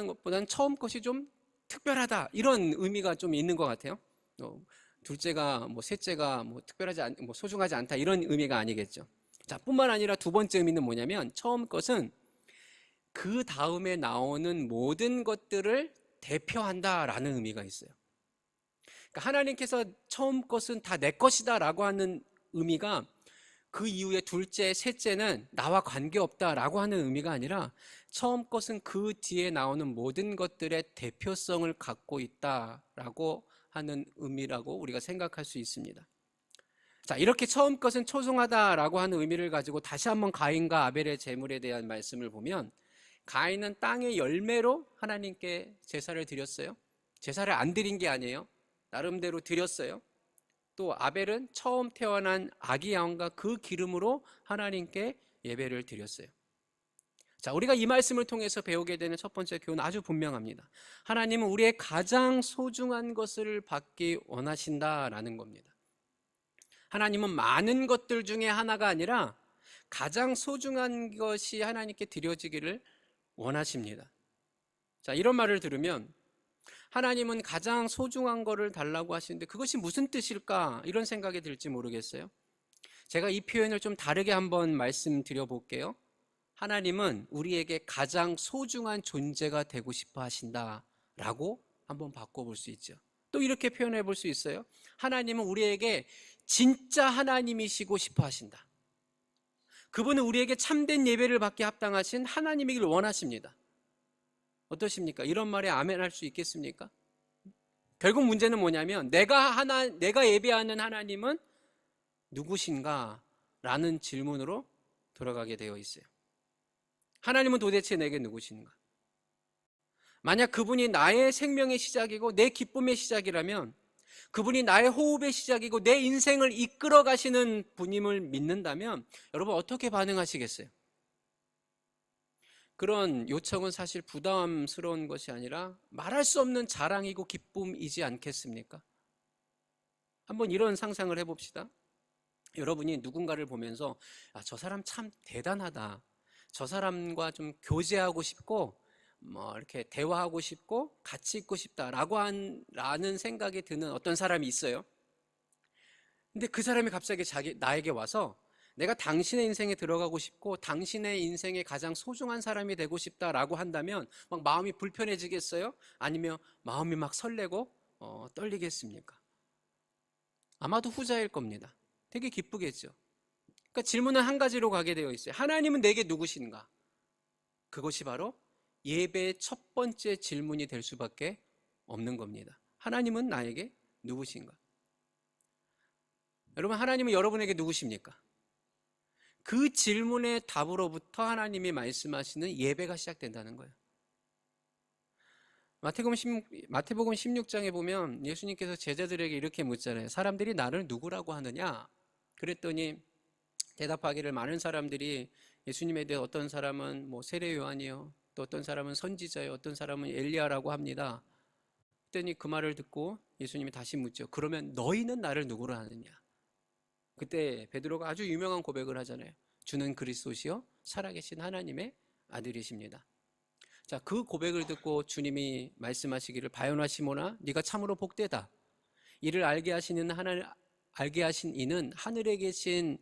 것보다는 처음 것이 좀 특별하다 이런 의미가 좀 있는 것 같아요. 둘째가 셋째가 소중하지 않다 이런 의미가 아니겠죠. 자, 뿐만 아니라 두 번째 의미는 뭐냐면 처음 것은 그 다음에 나오는 모든 것들을 대표한다라는 의미가 있어요. 그러니까 하나님께서 처음 것은 다 내 것이다라고 하는 의미가 그 이후에 둘째, 셋째는 나와 관계없다라고 하는 의미가 아니라 처음 것은 그 뒤에 나오는 모든 것들의 대표성을 갖고 있다라고 하는 의미라고 우리가 생각할 수 있습니다. 자, 이렇게 처음 것은 소중하다라고 하는 의미를 가지고 다시 한번 가인과 아벨의 제물에 대한 말씀을 보면 가인은 땅의 열매로 하나님께 제사를 드렸어요. 제사를 안 드린 게 아니에요. 나름대로 드렸어요. 또 아벨은 처음 태어난 아기 양과 그 기름으로 하나님께 예배를 드렸어요. 자, 우리가 이 말씀을 통해서 배우게 되는 첫 번째 교훈은 아주 분명합니다. 하나님은 우리의 가장 소중한 것을 받기 원하신다라는 겁니다. 하나님은 많은 것들 중에 하나가 아니라 가장 소중한 것이 하나님께 드려지기를 원하십니다. 자, 이런 말을 들으면 하나님은 가장 소중한 거를 달라고 하시는데 그것이 무슨 뜻일까? 이런 생각이 들지 모르겠어요. 제가 이 표현을 좀 다르게 한번 말씀드려 볼게요. 하나님은 우리에게 가장 소중한 존재가 되고 싶어 하신다라고 한번 바꿔볼 수 있죠. 또 이렇게 표현해 볼 수 있어요. 하나님은 우리에게 진짜 하나님이시고 싶어 하신다. 그분은 우리에게 참된 예배를 받기 합당하신 하나님이길 원하십니다. 어떠십니까? 이런 말에 아멘 할 수 있겠습니까? 결국 문제는 뭐냐면 내가 예배하는 하나님은 누구신가? 라는 질문으로 돌아가게 되어 있어요. 하나님은 도대체 내게 누구신가? 만약 그분이 나의 생명의 시작이고 내 기쁨의 시작이라면 그분이 나의 호흡의 시작이고 내 인생을 이끌어 가시는 분임을 믿는다면 여러분 어떻게 반응하시겠어요? 그런 요청은 사실 부담스러운 것이 아니라 말할 수 없는 자랑이고 기쁨이지 않겠습니까? 한번 이런 상상을 해봅시다. 여러분이 누군가를 보면서 저 사람 참 대단하다. 저 사람과 좀 교제하고 싶고 이렇게 대화하고 싶고 같이 있고 싶다라는 생각이 드는 어떤 사람이 있어요. 근데 그 사람이 갑자기 나에게 와서 내가 당신의 인생에 들어가고 싶고 당신의 인생에 가장 소중한 사람이 되고 싶다라고 한다면 막 마음이 불편해지겠어요? 아니면 마음이 막 설레고 떨리겠습니까? 아마도 후자일 겁니다. 되게 기쁘겠죠. 그러니까 질문은 한 가지로 가게 되어 있어요. 하나님은 내게 누구신가? 그것이 바로 예배의 첫 번째 질문이 될 수밖에 없는 겁니다. 하나님은 나에게 누구신가? 여러분, 하나님은 여러분에게 누구십니까? 그 질문의 답으로부터 하나님이 말씀하시는 예배가 시작된다는 거예요. 마태복음 16장에 보면 예수님께서 제자들에게 이렇게 묻잖아요. 사람들이 나를 누구라고 하느냐? 그랬더니 대답하기를 많은 사람들이 예수님에 대해 어떤 사람은 세례 요한이요, 또 어떤 사람은 선지자요, 어떤 사람은 엘리야라고 합니다. 그랬더니 그 말을 듣고 예수님이 다시 묻죠. 그러면 너희는 나를 누구로 하느냐? 그때 베드로가 아주 유명한 고백을 하잖아요. 주는 그리스도시요 살아계신 하나님의 아들이십니다. 자, 그 고백을 듣고 주님이 말씀하시기를 바요나 시몬아 네가 참으로 복되다. 이를 알게 하시는 알게 하신 이는 하늘에 계신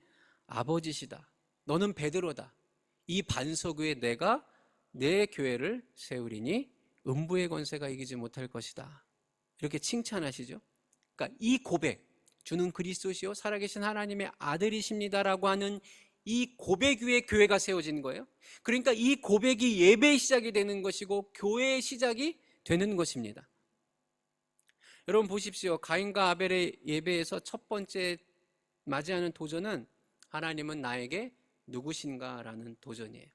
아버지시다. 너는 베드로다. 이 반석 위에 내가 내 교회를 세우리니 음부의 권세가 이기지 못할 것이다. 이렇게 칭찬하시죠. 그러니까 이 고백, 주는 그리스도시요 살아계신 하나님의 아들이십니다라고 하는 이 고백 위에 교회가 세워진 거예요. 그러니까 이 고백이 예배의 시작이 되는 것이고 교회의 시작이 되는 것입니다. 여러분 보십시오. 가인과 아벨의 예배에서 첫 번째 맞이하는 도전은 하나님은 나에게 누구신가라는 도전이에요.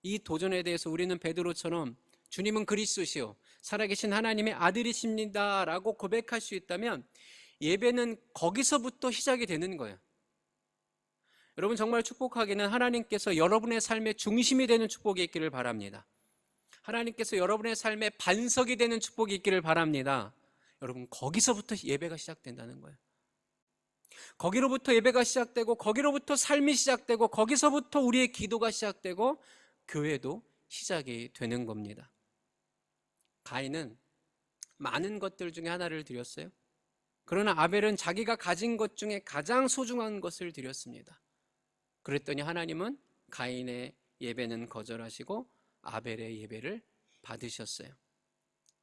이 도전에 대해서 우리는 베드로처럼 주님은 그리스도시요 살아계신 하나님의 아들이십니다라고 고백할 수 있다면 예배는 거기서부터 시작이 되는 거예요. 여러분 정말 축복하기는 하나님께서 여러분의 삶의 중심이 되는 축복이 있기를 바랍니다. 하나님께서 여러분의 삶의 반석이 되는 축복이 있기를 바랍니다. 여러분 거기서부터 예배가 시작된다는 거예요. 거기로부터 예배가 시작되고 거기로부터 삶이 시작되고 거기서부터 우리의 기도가 시작되고 교회도 시작이 되는 겁니다. 가인은 많은 것들 중에 하나를 드렸어요. 그러나 아벨은 자기가 가진 것 중에 가장 소중한 것을 드렸습니다. 그랬더니 하나님은 가인의 예배는 거절하시고 아벨의 예배를 받으셨어요.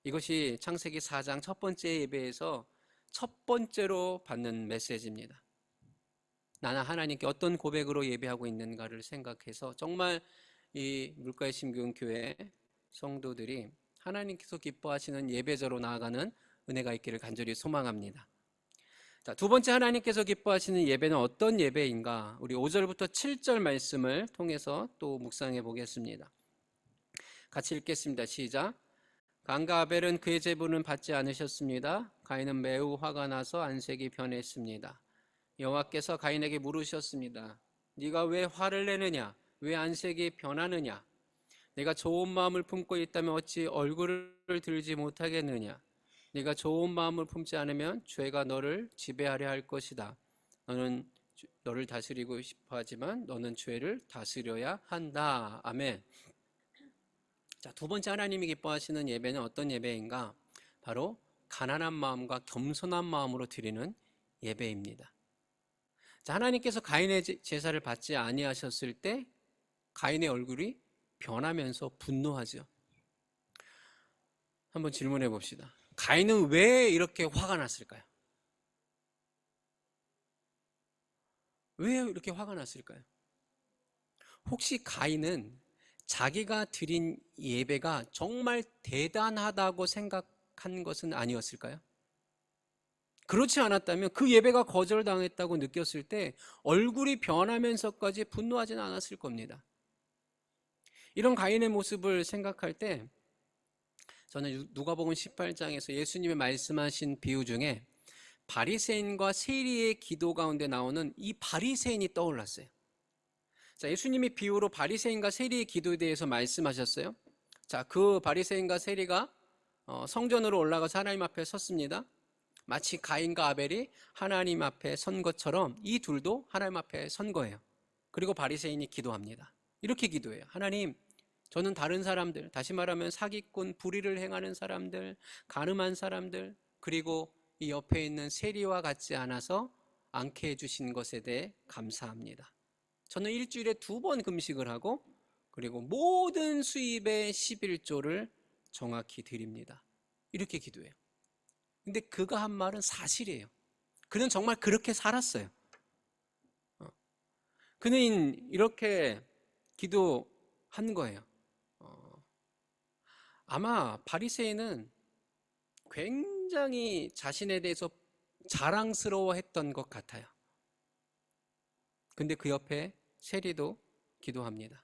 이것이 창세기 4장 첫 번째 예배에서 첫 번째로 받는 메시지입니다. 나는 하나님께 어떤 고백으로 예배하고 있는가를 생각해서 정말 이 물가의 심기운교회 성도들이 하나님께서 기뻐하시는 예배자로 나아가는 은혜가 있기를 간절히 소망합니다. 자, 두 번째 하나님께서 기뻐하시는 예배는 어떤 예배인가? 우리 5절부터 7절 말씀을 통해서 또 묵상해 보겠습니다. 같이 읽겠습니다. 시작. 가인과 아벨은 그의 제물은 받지 않으셨습니다. 가인은 매우 화가 나서 안색이 변했습니다. 여호와께서 가인에게 물으셨습니다. 네가 왜 화를 내느냐? 왜 안색이 변하느냐? 네가 좋은 마음을 품고 있다면 어찌 얼굴을 들지 못하겠느냐? 네가 좋은 마음을 품지 않으면 죄가 너를 지배하려 할 것이다. 너는 너를 다스리고 싶어 하지만 너는 죄를 다스려야 한다. 아멘. 자, 두 번째 하나님이 기뻐하시는 예배는 어떤 예배인가? 바로 가난한 마음과 겸손한 마음으로 드리는 예배입니다. 자, 하나님께서 가인의 제사를 받지 아니하셨을 때 가인의 얼굴이 변하면서 분노하죠. 한번 질문해 봅시다. 가인은 왜 이렇게 화가 났을까요? 왜 이렇게 화가 났을까요? 혹시 가인은 자기가 드린 예배가 정말 대단하다고 생각한 것은 아니었을까요? 그렇지 않았다면 그 예배가 거절당했다고 느꼈을 때 얼굴이 변하면서까지 분노하지는 않았을 겁니다. 이런 가인의 모습을 생각할 때 저는 누가복음 18장에서 예수님이 말씀하신 비유 중에 바리새인과 세리의 기도 가운데 나오는 이 바리새인이 떠올랐어요. 자, 예수님이 비유로 바리새인과 세리의 기도에 대해서 말씀하셨어요. 자, 그 바리새인과 세리가 성전으로 올라가서 하나님 앞에 섰습니다. 마치 가인과 아벨이 하나님 앞에 선 것처럼 이 둘도 하나님 앞에 선 거예요. 그리고 바리새인이 기도합니다. 이렇게 기도해요. 하나님, 저는 다른 사람들, 다시 말하면 사기꾼, 불의를 행하는 사람들, 가늠한 사람들, 그리고 이 옆에 있는 세리와 같지 않아서 않게 해주신 것에 대해 감사합니다. 저는 일주일에 2번 금식을 하고 그리고 모든 수입의 11조를 정확히 드립니다. 이렇게 기도해요. 근데 그가 한 말은 사실이에요. 그는 정말 그렇게 살았어요. 그는 이렇게 기도한 거예요. 아마 바리새인은 굉장히 자신에 대해서 자랑스러워했던 것 같아요. 근데 그 옆에 세리도 기도합니다.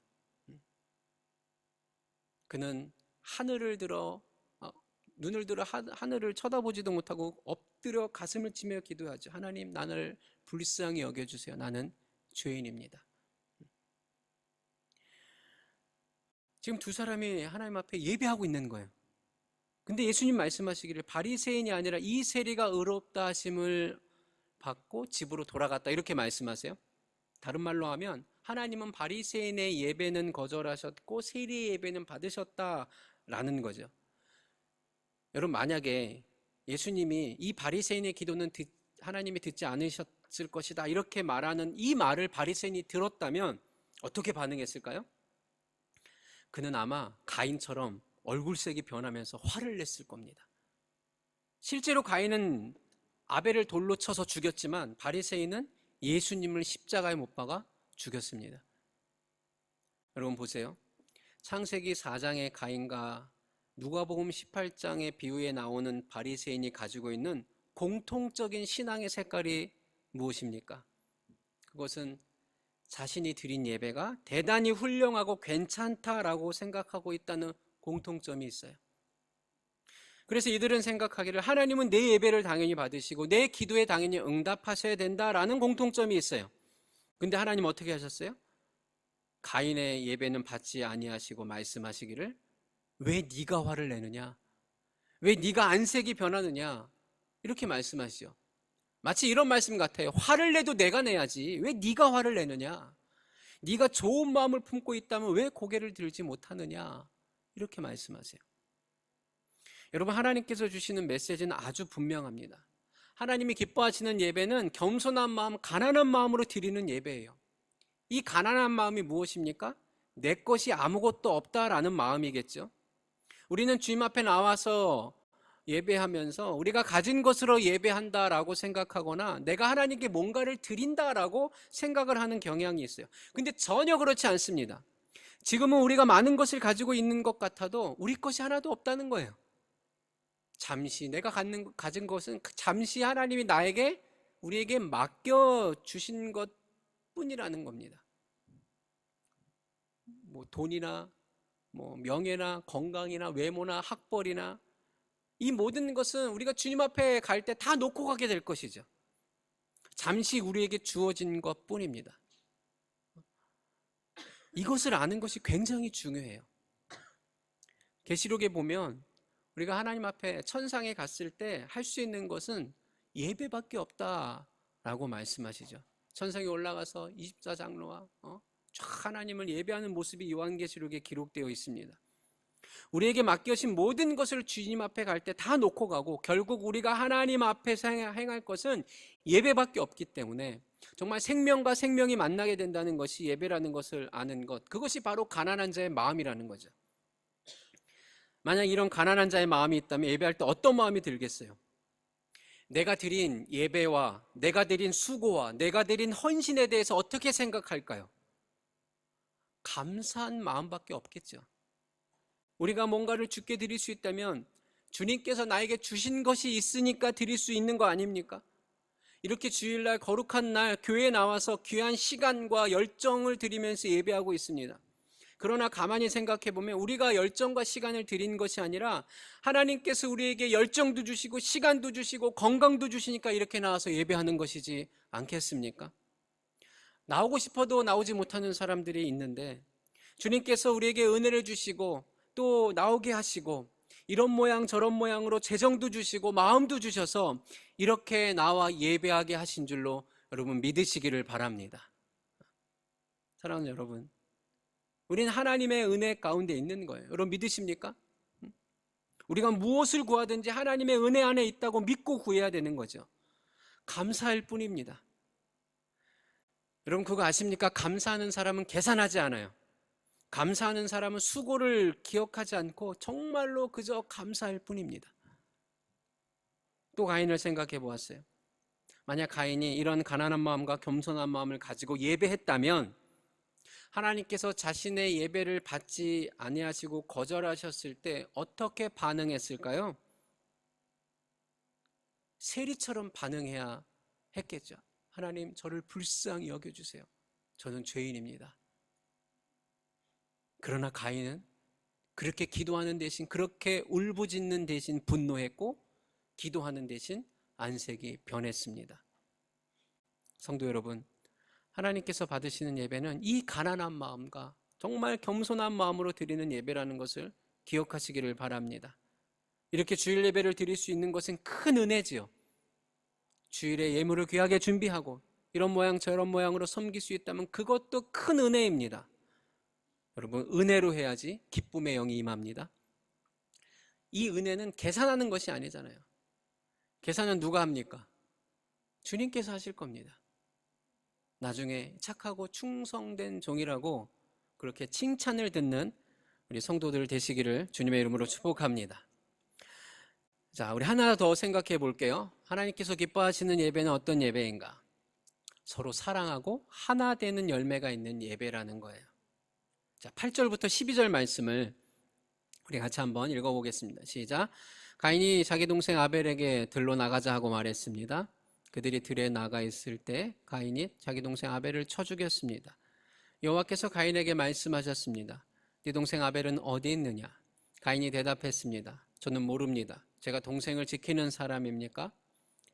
그는 눈을 들어 하늘을 쳐다보지도 못하고 엎드려 가슴을 치며 기도하죠. 하나님, 나를 불쌍히 여겨주세요. 나는 죄인입니다. 지금 두 사람이 하나님 앞에 예배하고 있는 거예요. 근데 예수님 말씀하시기를 바리새인이 아니라 이 세리가 의롭다 하심을 받고 집으로 돌아갔다, 이렇게 말씀하세요. 다른 말로 하면 하나님은 바리새인의 예배는 거절하셨고 세리의 예배는 받으셨다라는 거죠. 여러분, 만약에 예수님이 이 바리새인의 기도는 하나님이 듣지 않으셨을 것이다 이렇게 말하는 이 말을 바리새인이 들었다면 어떻게 반응했을까요? 그는 아마 가인처럼 얼굴색이 변하면서 화를 냈을 겁니다. 실제로 가인은 아벨을 돌로 쳐서 죽였지만 바리새인은 예수님을 십자가에 못 박아 죽였습니다. 여러분 보세요. 창세기 4장의 가인과 누가복음 18장의 비유에 나오는 바리새인이 가지고 있는 공통적인 신앙의 색깔이 무엇입니까? 그것은 자신이 드린 예배가 대단히 훌륭하고 괜찮다라고 생각하고 있다는 공통점이 있어요. 그래서 이들은 생각하기를 하나님은 내 예배를 당연히 받으시고 내 기도에 당연히 응답하셔야 된다라는 공통점이 있어요. 근데 하나님 어떻게 하셨어요? 가인의 예배는 받지 아니하시고 말씀하시기를 왜 네가 화를 내느냐? 왜 네가 안색이 변하느냐? 이렇게 말씀하시죠. 마치 이런 말씀 같아요. 화를 내도 내가 내야지. 왜 네가 화를 내느냐? 네가 좋은 마음을 품고 있다면 왜 고개를 들지 못하느냐? 이렇게 말씀하세요. 여러분, 하나님께서 주시는 메시지는 아주 분명합니다. 하나님이 기뻐하시는 예배는 겸손한 마음, 가난한 마음으로 드리는 예배예요. 이 가난한 마음이 무엇입니까? 내 것이 아무것도 없다라는 마음이겠죠. 우리는 주님 앞에 나와서 예배하면서 우리가 가진 것으로 예배한다라고 생각하거나 내가 하나님께 뭔가를 드린다라고 생각을 하는 경향이 있어요. 근데 전혀 그렇지 않습니다. 지금은 우리가 많은 것을 가지고 있는 것 같아도 우리 것이 하나도 없다는 거예요. 잠시 내가 가진 것은 잠시 하나님이 우리에게 맡겨주신 것뿐이라는 겁니다. 뭐 돈이나 명예나 건강이나 외모나 학벌이나 이 모든 것은 우리가 주님 앞에 갈 때 다 놓고 가게 될 것이죠. 잠시 우리에게 주어진 것뿐입니다. 이것을 아는 것이 굉장히 중요해요. 계시록에 보면 우리가 하나님 앞에 천상에 갔을 때 할 수 있는 것은 예배밖에 없다라고 말씀하시죠. 천상에 올라가서 24장로와 하나님을 예배하는 모습이 요한계시록에 기록되어 있습니다. 우리에게 맡겨진 모든 것을 주님 앞에 갈 때 다 놓고 가고 결국 우리가 하나님 앞에서 행할 것은 예배밖에 없기 때문에 정말 생명과 생명이 만나게 된다는 것이 예배라는 것을 아는 것, 그것이 바로 가난한 자의 마음이라는 거죠. 만약 이런 가난한 자의 마음이 있다면 예배할 때 어떤 마음이 들겠어요? 내가 드린 예배와 내가 드린 수고와 내가 드린 헌신에 대해서 어떻게 생각할까요? 감사한 마음밖에 없겠죠. 우리가 뭔가를 주께 드릴 수 있다면 주님께서 나에게 주신 것이 있으니까 드릴 수 있는 거 아닙니까? 이렇게 주일날 거룩한 날 교회에 나와서 귀한 시간과 열정을 드리면서 예배하고 있습니다. 그러나 가만히 생각해 보면 우리가 열정과 시간을 드린 것이 아니라 하나님께서 우리에게 열정도 주시고 시간도 주시고 건강도 주시니까 이렇게 나와서 예배하는 것이지 않겠습니까? 나오고 싶어도 나오지 못하는 사람들이 있는데 주님께서 우리에게 은혜를 주시고 또 나오게 하시고 이런 모양 저런 모양으로 재정도 주시고 마음도 주셔서 이렇게 나와 예배하게 하신 줄로 여러분 믿으시기를 바랍니다. 사랑하는 여러분, 우리는 하나님의 은혜 가운데 있는 거예요. 여러분 믿으십니까? 우리가 무엇을 구하든지 하나님의 은혜 안에 있다고 믿고 구해야 되는 거죠. 감사할 뿐입니다. 여러분 그거 아십니까? 감사하는 사람은 계산하지 않아요. 감사하는 사람은 수고를 기억하지 않고 정말로 그저 감사할 뿐입니다. 또 가인을 생각해 보았어요. 만약 가인이 이런 가난한 마음과 겸손한 마음을 가지고 예배했다면 하나님께서 자신의 예배를 받지 아니하시고 거절하셨을 때 어떻게 반응했을까요? 세리처럼 반응해야 했겠죠. 하나님, 저를 불쌍히 여겨주세요. 저는 죄인입니다. 그러나 가인은 그렇게 기도하는 대신, 그렇게 울부짖는 대신 분노했고 기도하는 대신 안색이 변했습니다. 성도 여러분, 하나님께서 받으시는 예배는 이 가난한 마음과 정말 겸손한 마음으로 드리는 예배라는 것을 기억하시기를 바랍니다. 이렇게 주일 예배를 드릴 수 있는 것은 큰 은혜지요. 주일에 예물을 귀하게 준비하고 이런 모양 저런 모양으로 섬길 수 있다면 그것도 큰 은혜입니다. 여러분, 은혜로 해야지 기쁨의 영이 임합니다. 이 은혜는 계산하는 것이 아니잖아요. 계산은 누가 합니까? 주님께서 하실 겁니다. 나중에 착하고 충성된 종이라고 그렇게 칭찬을 듣는 우리 성도들 되시기를 주님의 이름으로 축복합니다. 자, 우리 하나 더 생각해 볼게요. 하나님께서 기뻐하시는 예배는 어떤 예배인가? 서로 사랑하고 하나 되는 열매가 있는 예배라는 거예요. 자, 8절부터 12절 말씀을 우리 같이 한번 읽어보겠습니다. 시작. 가인이 자기 동생 아벨에게 들로 나가자 하고 말했습니다. 그들이 들에 나가 있을 때 가인이 자기 동생 아벨을 쳐 죽였습니다. 여호와께서 가인에게 말씀하셨습니다. 네 동생 아벨은 어디 있느냐? 가인이 대답했습니다. 저는 모릅니다. 제가 동생을 지키는 사람입니까?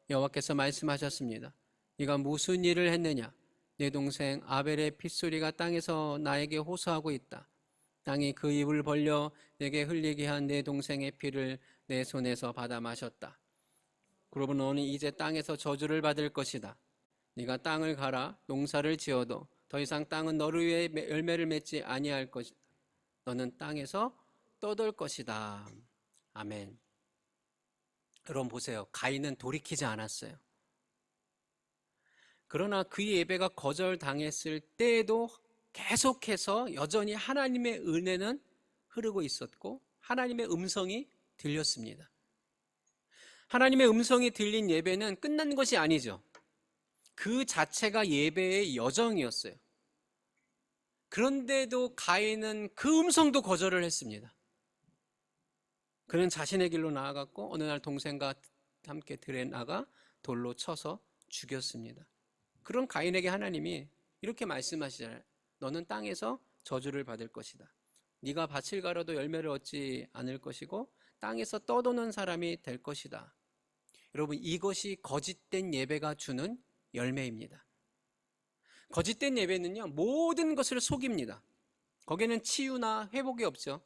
여호와께서 말씀하셨습니다. 네가 무슨 일을 했느냐? 네 동생 아벨의 핏소리가 땅에서 나에게 호소하고 있다. 땅이 그 입을 벌려 내게 흘리게 한 내 동생의 피를 내 손에서 받아 마셨다. 그러므로 너는 이제 땅에서 저주를 받을 것이다. 네가 땅을 갈아 농사를 지어도 더 이상 땅은 너를 위해 열매를 맺지 아니할 것이다. 너는 땅에서 떠돌 것이다. 아멘. 여러분 보세요. 가인은 돌이키지 않았어요. 그러나 그의 예배가 거절당했을 때에도 계속해서 여전히 하나님의 은혜는 흐르고 있었고 하나님의 음성이 들렸습니다. 하나님의 음성이 들린 예배는 끝난 것이 아니죠. 그 자체가 예배의 여정이었어요. 그런데도 가인은 그 음성도 거절을 했습니다. 그는 자신의 길로 나아갔고 어느 날 동생과 함께 들에 나가 돌로 쳐서 죽였습니다. 그런 가인에게 하나님이 이렇게 말씀하시잖아요. 너는 땅에서 저주를 받을 것이다. 네가 밭을 갈아도 열매를 얻지 않을 것이고 땅에서 떠도는 사람이 될 것이다. 여러분, 이것이 거짓된 예배가 주는 열매입니다. 거짓된 예배는요, 모든 것을 속입니다. 거기에는 치유나 회복이 없죠.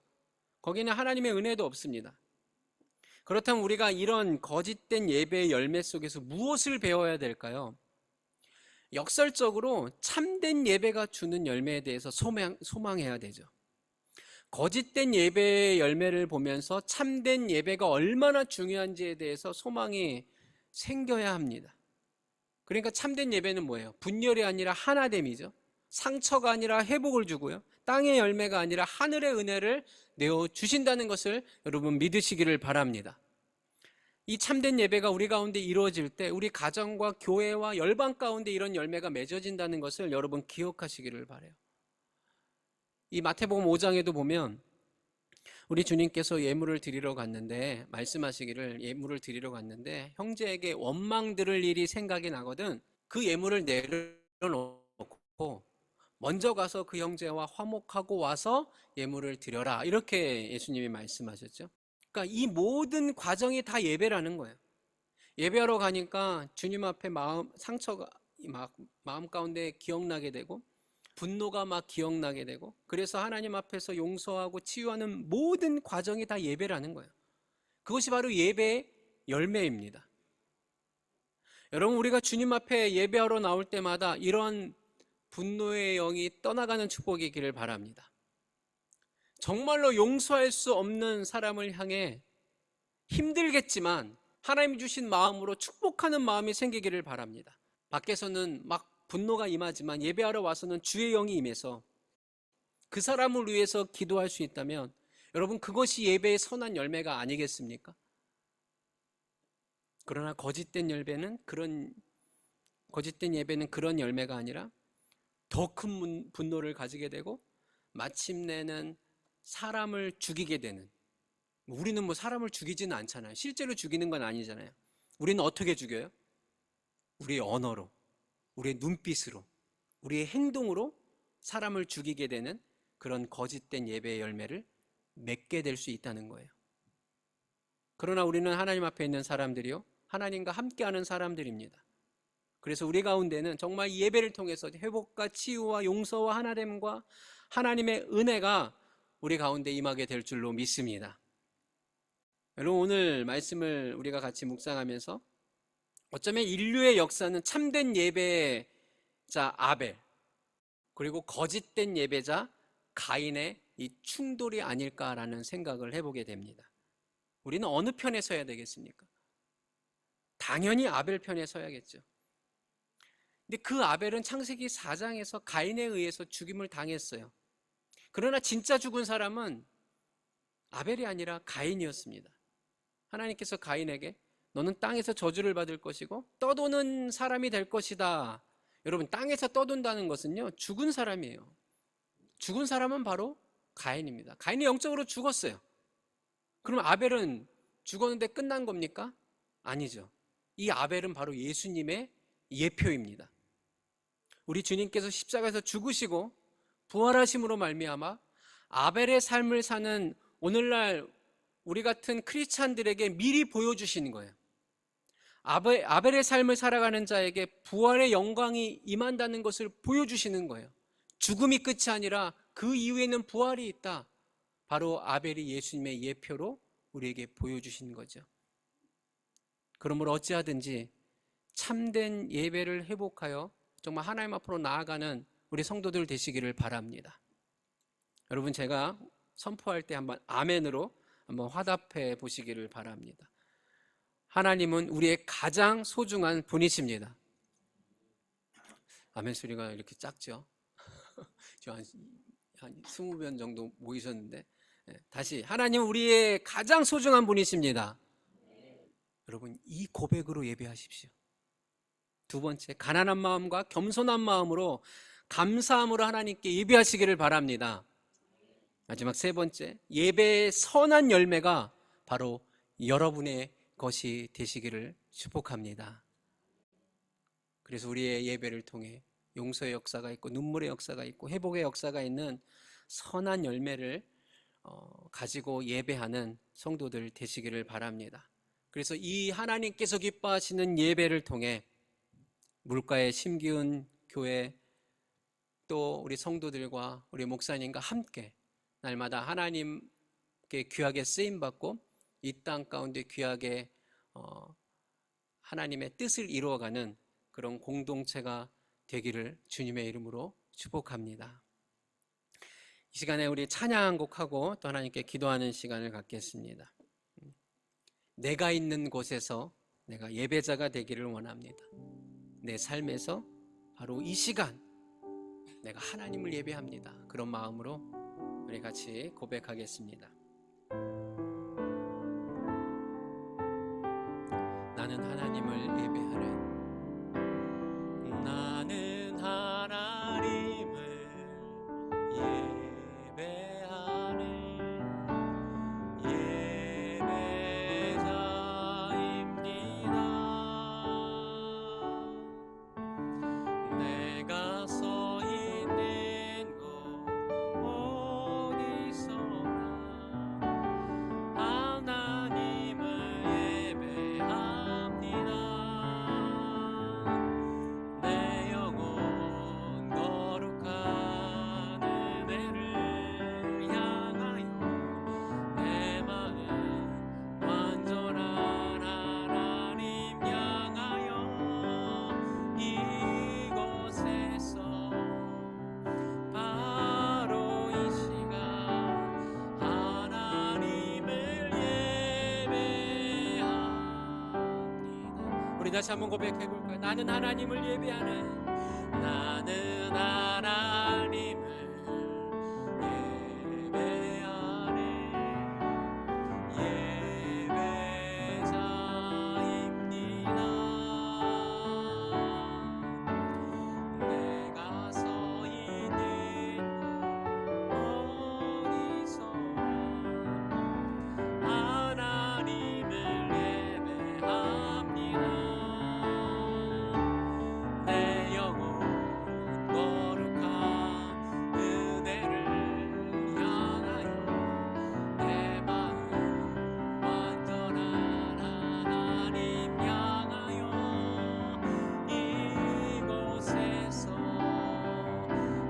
거기에는 하나님의 은혜도 없습니다. 그렇다면 우리가 이런 거짓된 예배의 열매 속에서 무엇을 배워야 될까요? 역설적으로 참된 예배가 주는 열매에 대해서 소망해야 되죠. 거짓된 예배의 열매를 보면서 참된 예배가 얼마나 중요한지에 대해서 소망이 생겨야 합니다. 그러니까 참된 예배는 뭐예요? 분열이 아니라 하나됨이죠. 상처가 아니라 회복을 주고요. 땅의 열매가 아니라 하늘의 은혜를 내어주신다는 것을 여러분 믿으시기를 바랍니다. 이 참된 예배가 우리 가운데 이루어질 때 우리 가정과 교회와 열방 가운데 이런 열매가 맺어진다는 것을 여러분 기억하시기를 바라요. 이 마태복음 5장에도 보면 우리 주님께서 예물을 드리러 갔는데 말씀하시기를 예물을 드리러 갔는데 형제에게 원망 들을 일이 생각이 나거든 그 예물을 내려놓고 먼저 가서 그 형제와 화목하고 와서 예물을 드려라 이렇게 예수님이 말씀하셨죠. 그러니까 이 모든 과정이 다 예배라는 거예요. 예배하러 가니까 주님 앞에 상처가 마음 가운데 기억나게 되고 분노가 막 기억나게 되고 그래서 하나님 앞에서 용서하고 치유하는 모든 과정이 다 예배라는 거예요. 그것이 바로 예배의 열매입니다. 여러분 우리가 주님 앞에 예배하러 나올 때마다 이런 분노의 영이 떠나가는 축복이기를 바랍니다. 정말로 용서할 수 없는 사람을 향해 힘들겠지만 하나님이 주신 마음으로 축복하는 마음이 생기기를 바랍니다. 밖에서는 막 분노가 임하지만 예배하러 와서는 주의 영이 임해서 그 사람을 위해서 기도할 수 있다면 여러분 그것이 예배의 선한 열매가 아니겠습니까? 그러나 거짓된 예배는 그런 열매가 아니라 더 큰 분노를 가지게 되고 마침내는 사람을 죽이게 되는, 우리는 사람을 죽이지는 않잖아요. 실제로 죽이는 건 아니잖아요. 우리는 어떻게 죽여요? 우리의 언어로, 우리의 눈빛으로, 우리의 행동으로 사람을 죽이게 되는 그런 거짓된 예배의 열매를 맺게 될 수 있다는 거예요. 그러나 우리는 하나님 앞에 있는 사람들이요, 하나님과 함께하는 사람들입니다. 그래서 우리 가운데는 정말 예배를 통해서 회복과 치유와 용서와 하나됨과 하나님의 은혜가 우리 가운데 임하게 될 줄로 믿습니다. 여러분 오늘 말씀을 우리가 같이 묵상하면서 어쩌면 인류의 역사는 참된 예배자 아벨 그리고 거짓된 예배자 가인의 이 충돌이 아닐까라는 생각을 해보게 됩니다. 우리는 어느 편에 서야 되겠습니까? 당연히 아벨 편에 서야겠죠. 근데 그 아벨은 창세기 4장에서 가인에 의해서 죽임을 당했어요. 그러나 진짜 죽은 사람은 아벨이 아니라 가인이었습니다. 하나님께서 가인에게 너는 땅에서 저주를 받을 것이고 떠도는 사람이 될 것이다. 여러분, 땅에서 떠돈다는 것은요, 죽은 사람이에요. 죽은 사람은 바로 가인입니다. 가인이 영적으로 죽었어요. 그럼 아벨은 죽었는데 끝난 겁니까? 아니죠. 이 아벨은 바로 예수님의 예표입니다. 우리 주님께서 십자가에서 죽으시고 부활하심으로 말미암아 아벨의 삶을 사는 오늘날 우리 같은 크리스찬들에게 미리 보여주시는 거예요. 아벨의 삶을 살아가는 자에게 부활의 영광이 임한다는 것을 보여주시는 거예요. 죽음이 끝이 아니라 그 이후에는 부활이 있다. 바로 아벨이 예수님의 예표로 우리에게 보여주신 거죠. 그러므로 어찌하든지 참된 예배를 회복하여 정말 하나님 앞으로 나아가는 우리 성도들 되시기를 바랍니다. 여러분, 제가 선포할 때 한번 아멘으로 한번 화답해 보시기를 바랍니다. 하나님은 우리의 가장 소중한 분이십니다. 아멘 소리가 이렇게 작죠? 저 한 20명 정도 모이셨는데, 다시, 하나님은 우리의 가장 소중한 분이십니다. 여러분, 이 고백으로 예배하십시오. 두 번째, 가난한 마음과 겸손한 마음으로 감사함으로 하나님께 예배하시기를 바랍니다. 마지막 세 번째, 예배의 선한 열매가 바로 여러분의 것이 되시기를 축복합니다. 그래서 우리의 예배를 통해 용서의 역사가 있고 눈물의 역사가 있고 회복의 역사가 있는 선한 열매를 가지고 예배하는 성도들 되시기를 바랍니다. 그래서 이 하나님께서 기뻐하시는 예배를 통해 물가에 심기운 교회 또 우리 성도들과 우리 목사님과 함께 날마다 하나님께 귀하게 쓰임받고 이 땅 가운데 귀하게 하나님의 뜻을 이루어가는 그런 공동체가 되기를 주님의 이름으로 축복합니다. 이 시간에 우리 찬양 한 곡하고 또 하나님께 기도하는 시간을 갖겠습니다. 내가 있는 곳에서 내가 예배자가 되기를 원합니다. 내 삶에서 바로 이 시간 내가 하나님을 예배합니다. 그런 마음으로 우리 같이 고백하겠습니다. 나는 하나님을 예배하네. 나는 하나님을 예배하네. 예배자입니다. 내가 서 있는 곳 어디서나 하나님을 예배합니다. 내 영혼 거룩한 은혜를 향하여 내 마음 완전한 하나님 향하여 이곳에서 바로 이 시간 하나님을 예배합니다. 우리 다시 한번 고백해 볼까요? 나는 하나님을 예배하네. 나는 하나님을 예배하네. 예배자입니다. 내가 서 있는 어디서나 하나님을 예배합니다. 내 영혼 거룩한 은혜를 향하여 내 마음 완전한 하나님 향하여 이곳에서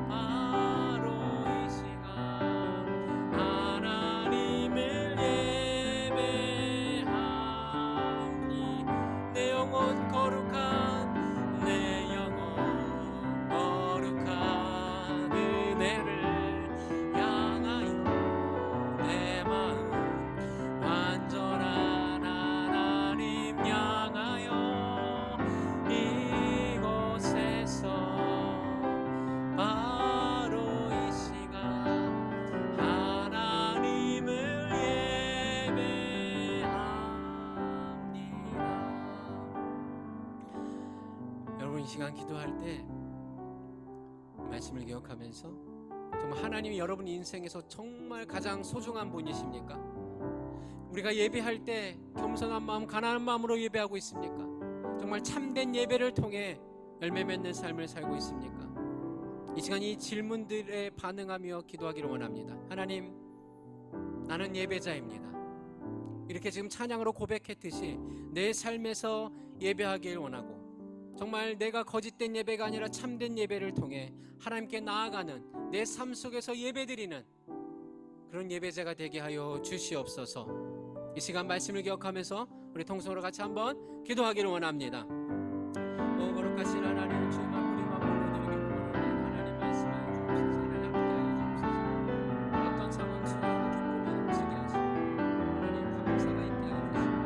바로 이 시간 하나님을 예배하니 내 영혼 거룩한 은혜를 향하여 내 마음 완전한 하나님 향하여 이곳에서 여러분 이 시간 기도할 때 말씀을 기억하면서 정말 하나님이 여러분 인생에서 정말 가장 소중한 분이십니까? 우리가 예배할 때 겸손한 마음, 가난한 마음으로 예배하고 있습니까? 정말 참된 예배를 통해 열매 맺는 삶을 살고 있습니까? 이 시간 이 질문들에 반응하며 기도하기를 원합니다. 하나님, 나는 예배자입니다. 이렇게 지금 찬양으로 고백했듯이 내 삶에서 예배하길 원하고 정말 내가 거짓된 예배가 아니라 참된 예배를 통해 하나님께 나아가는 내 삶 속에서 예배드리는 그런 예배자가 되게 하여 주시옵소서. 이 시간 말씀을 기억하면서 우리 통성으로 같이 한번 기도하기를 원합니다. 거룩하신 하나님, 주님 앞 우리만 올려드리기를 원합니다. 하나님 말씀하여 주옵소서. 하나님 함께하여 주옵소서. 어떤 상황 속에도 기쁨이 넘치게 하시고 하나님 감사가 있게 하여 주시고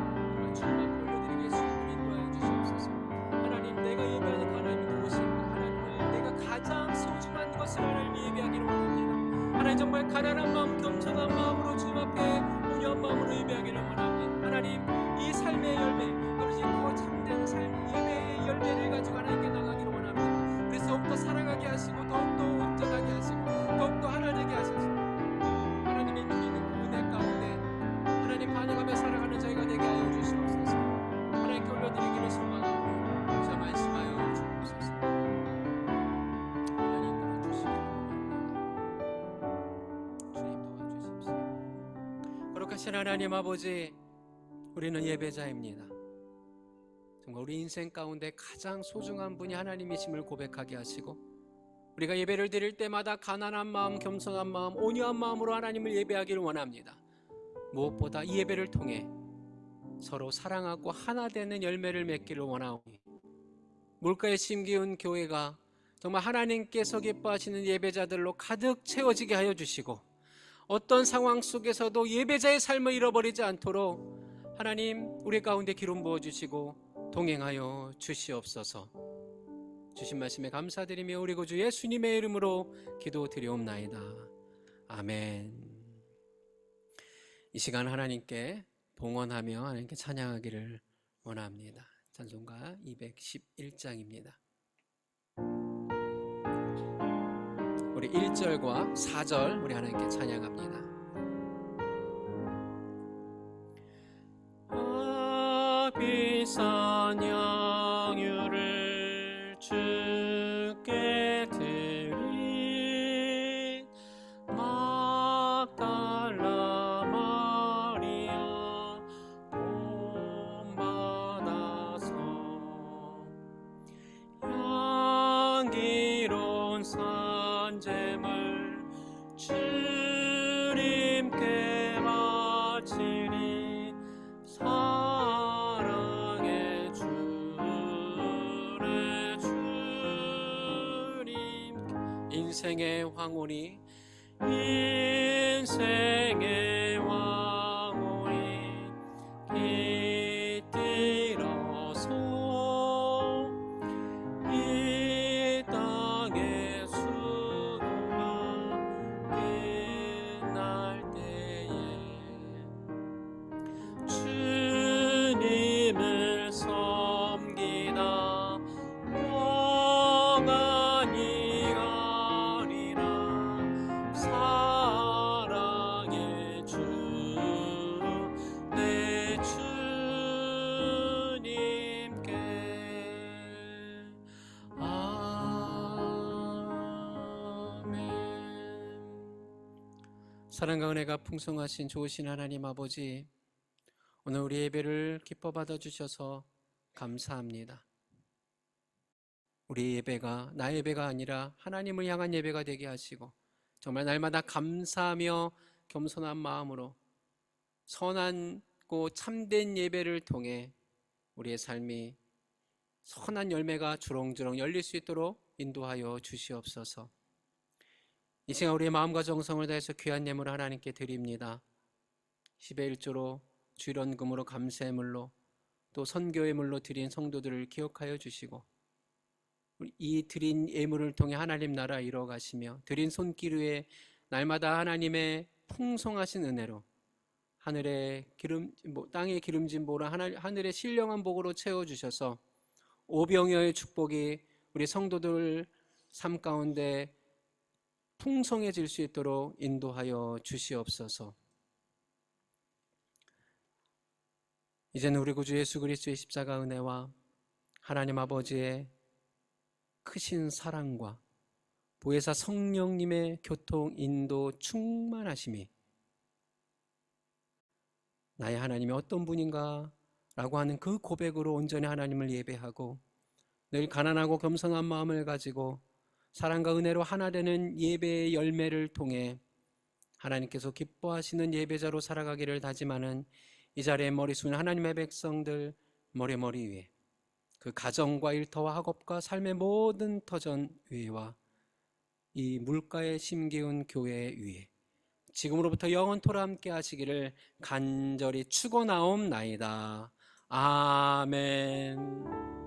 정말 주님 앞 올려드리기에 수고를 인도하여 주시옵소서. 하나님, 내가 예배하는 하나님이 누구신가? 하나님을 내가 가장 소중한 것을 하나님 예배하기를 원합니다. 하나님, 정말 가난한 마음, 겸손한 마음으로 주님 앞에 온유한 마음으로 예배하기를 원합니다. 하나님, 이 삶의 열매, 아버지 그 참된 삶, 예배의 열매를 가지고 하나님께 나가기를 원합니다. 그래서 더욱더 사랑하게 하시고 더욱더 온전하게 하시고 더욱더 하나님께 하셔서 하나님의 누리는 그 은혜 가운데 하나님 반응하며 살아가는 저희가 되게 하여 주시옵소서. 하나님께 올려드리기를 소망하고 저 말씀하여 주옵소서. 하나님 도와주시기를 원합니다. 주님 도와주십시오. 거룩하신 하나님 아버지, 우리는 예배자입니다. 정말 우리 인생 가운데 가장 소중한 분이 하나님이심을 고백하게 하시고 우리가 예배를 드릴 때마다 가난한 마음, 겸손한 마음, 온유한 마음으로 하나님을 예배하기를 원합니다. 무엇보다 이 예배를 통해 서로 사랑하고 하나 되는 열매를 맺기를 원하오니 물가에 심기운 교회가 정말 하나님께서 기뻐하시는 예배자들로 가득 채워지게 하여 주시고 어떤 상황 속에서도 예배자의 삶을 잃어버리지 않도록 하나님 우리 가운데 기름 부어주시고 동행하여 주시옵소서. 주신 말씀에 감사드리며 우리 구주 예수님의 이름으로 기도드리옵나이다. 아멘. 이 시간 하나님께 봉헌하며 하나님께 찬양하기를 원합니다. 찬송가 211장입니다. 우리 1절과 4절 우리 하나님께 찬양합니다. 비싼 양유를 주께 드린 막달라 마리아 본받아서 향기로운 산재물 주님께 바치니 사랑의 주의 주님 인생의 황혼이 깃들어서 이 땅의 수고가 끝날 때에 주님을 섬기다 영원히 가리라. 사랑의 주 내 주님께 아멘. 사랑과 은혜가 풍성하신 좋으신 하나님 아버지, 오늘 우리 예배를 기뻐 받아주셔서 감사합니다. 우리 예배가 나의 예배가 아니라 하나님을 향한 예배가 되게 하시고 정말 날마다 감사하며 겸손한 마음으로 선하고 참된 예배를 통해 우리의 삶이 선한 열매가 주렁주렁 열릴 수 있도록 인도하여 주시옵소서. 이 시간 우리의 마음과 정성을 다해서 귀한 예물을 하나님께 드립니다. 10의 1조로 주일원금으로 감사의 물로 또 선교의 물로 드린 성도들을 기억하여 주시고 이 드린 예물을 통해 하나님 나라 이루어가시며 드린 손길 위에 날마다 하나님의 풍성하신 은혜로 하늘의 땅의 기름진 보라 하늘의 신령한 복으로 채워주셔서 오병이어의 축복이 우리 성도들 삶 가운데 풍성해질 수 있도록 인도하여 주시옵소서. 이제는 우리 구주 예수 그리스도의 십자가 은혜와 하나님 아버지의 크신 사랑과 보혜사 성령님의 교통, 인도, 충만하심이 나의 하나님이 어떤 분인가 라고 하는 그 고백으로 온전히 하나님을 예배하고 늘 가난하고 겸손한 마음을 가지고 사랑과 은혜로 하나 되는 예배의 열매를 통해 하나님께서 기뻐하시는 예배자로 살아가기를 다짐하는 이 자리에 머리 숙인 하나님의 백성들 머리 위에 그 가정과 일터와 학업과 삶의 모든 터전 위에와 이 물가에 심기운 교회 위에 지금으로부터 영원토록 함께 하시기를 간절히 축원하옵나이다. 아멘.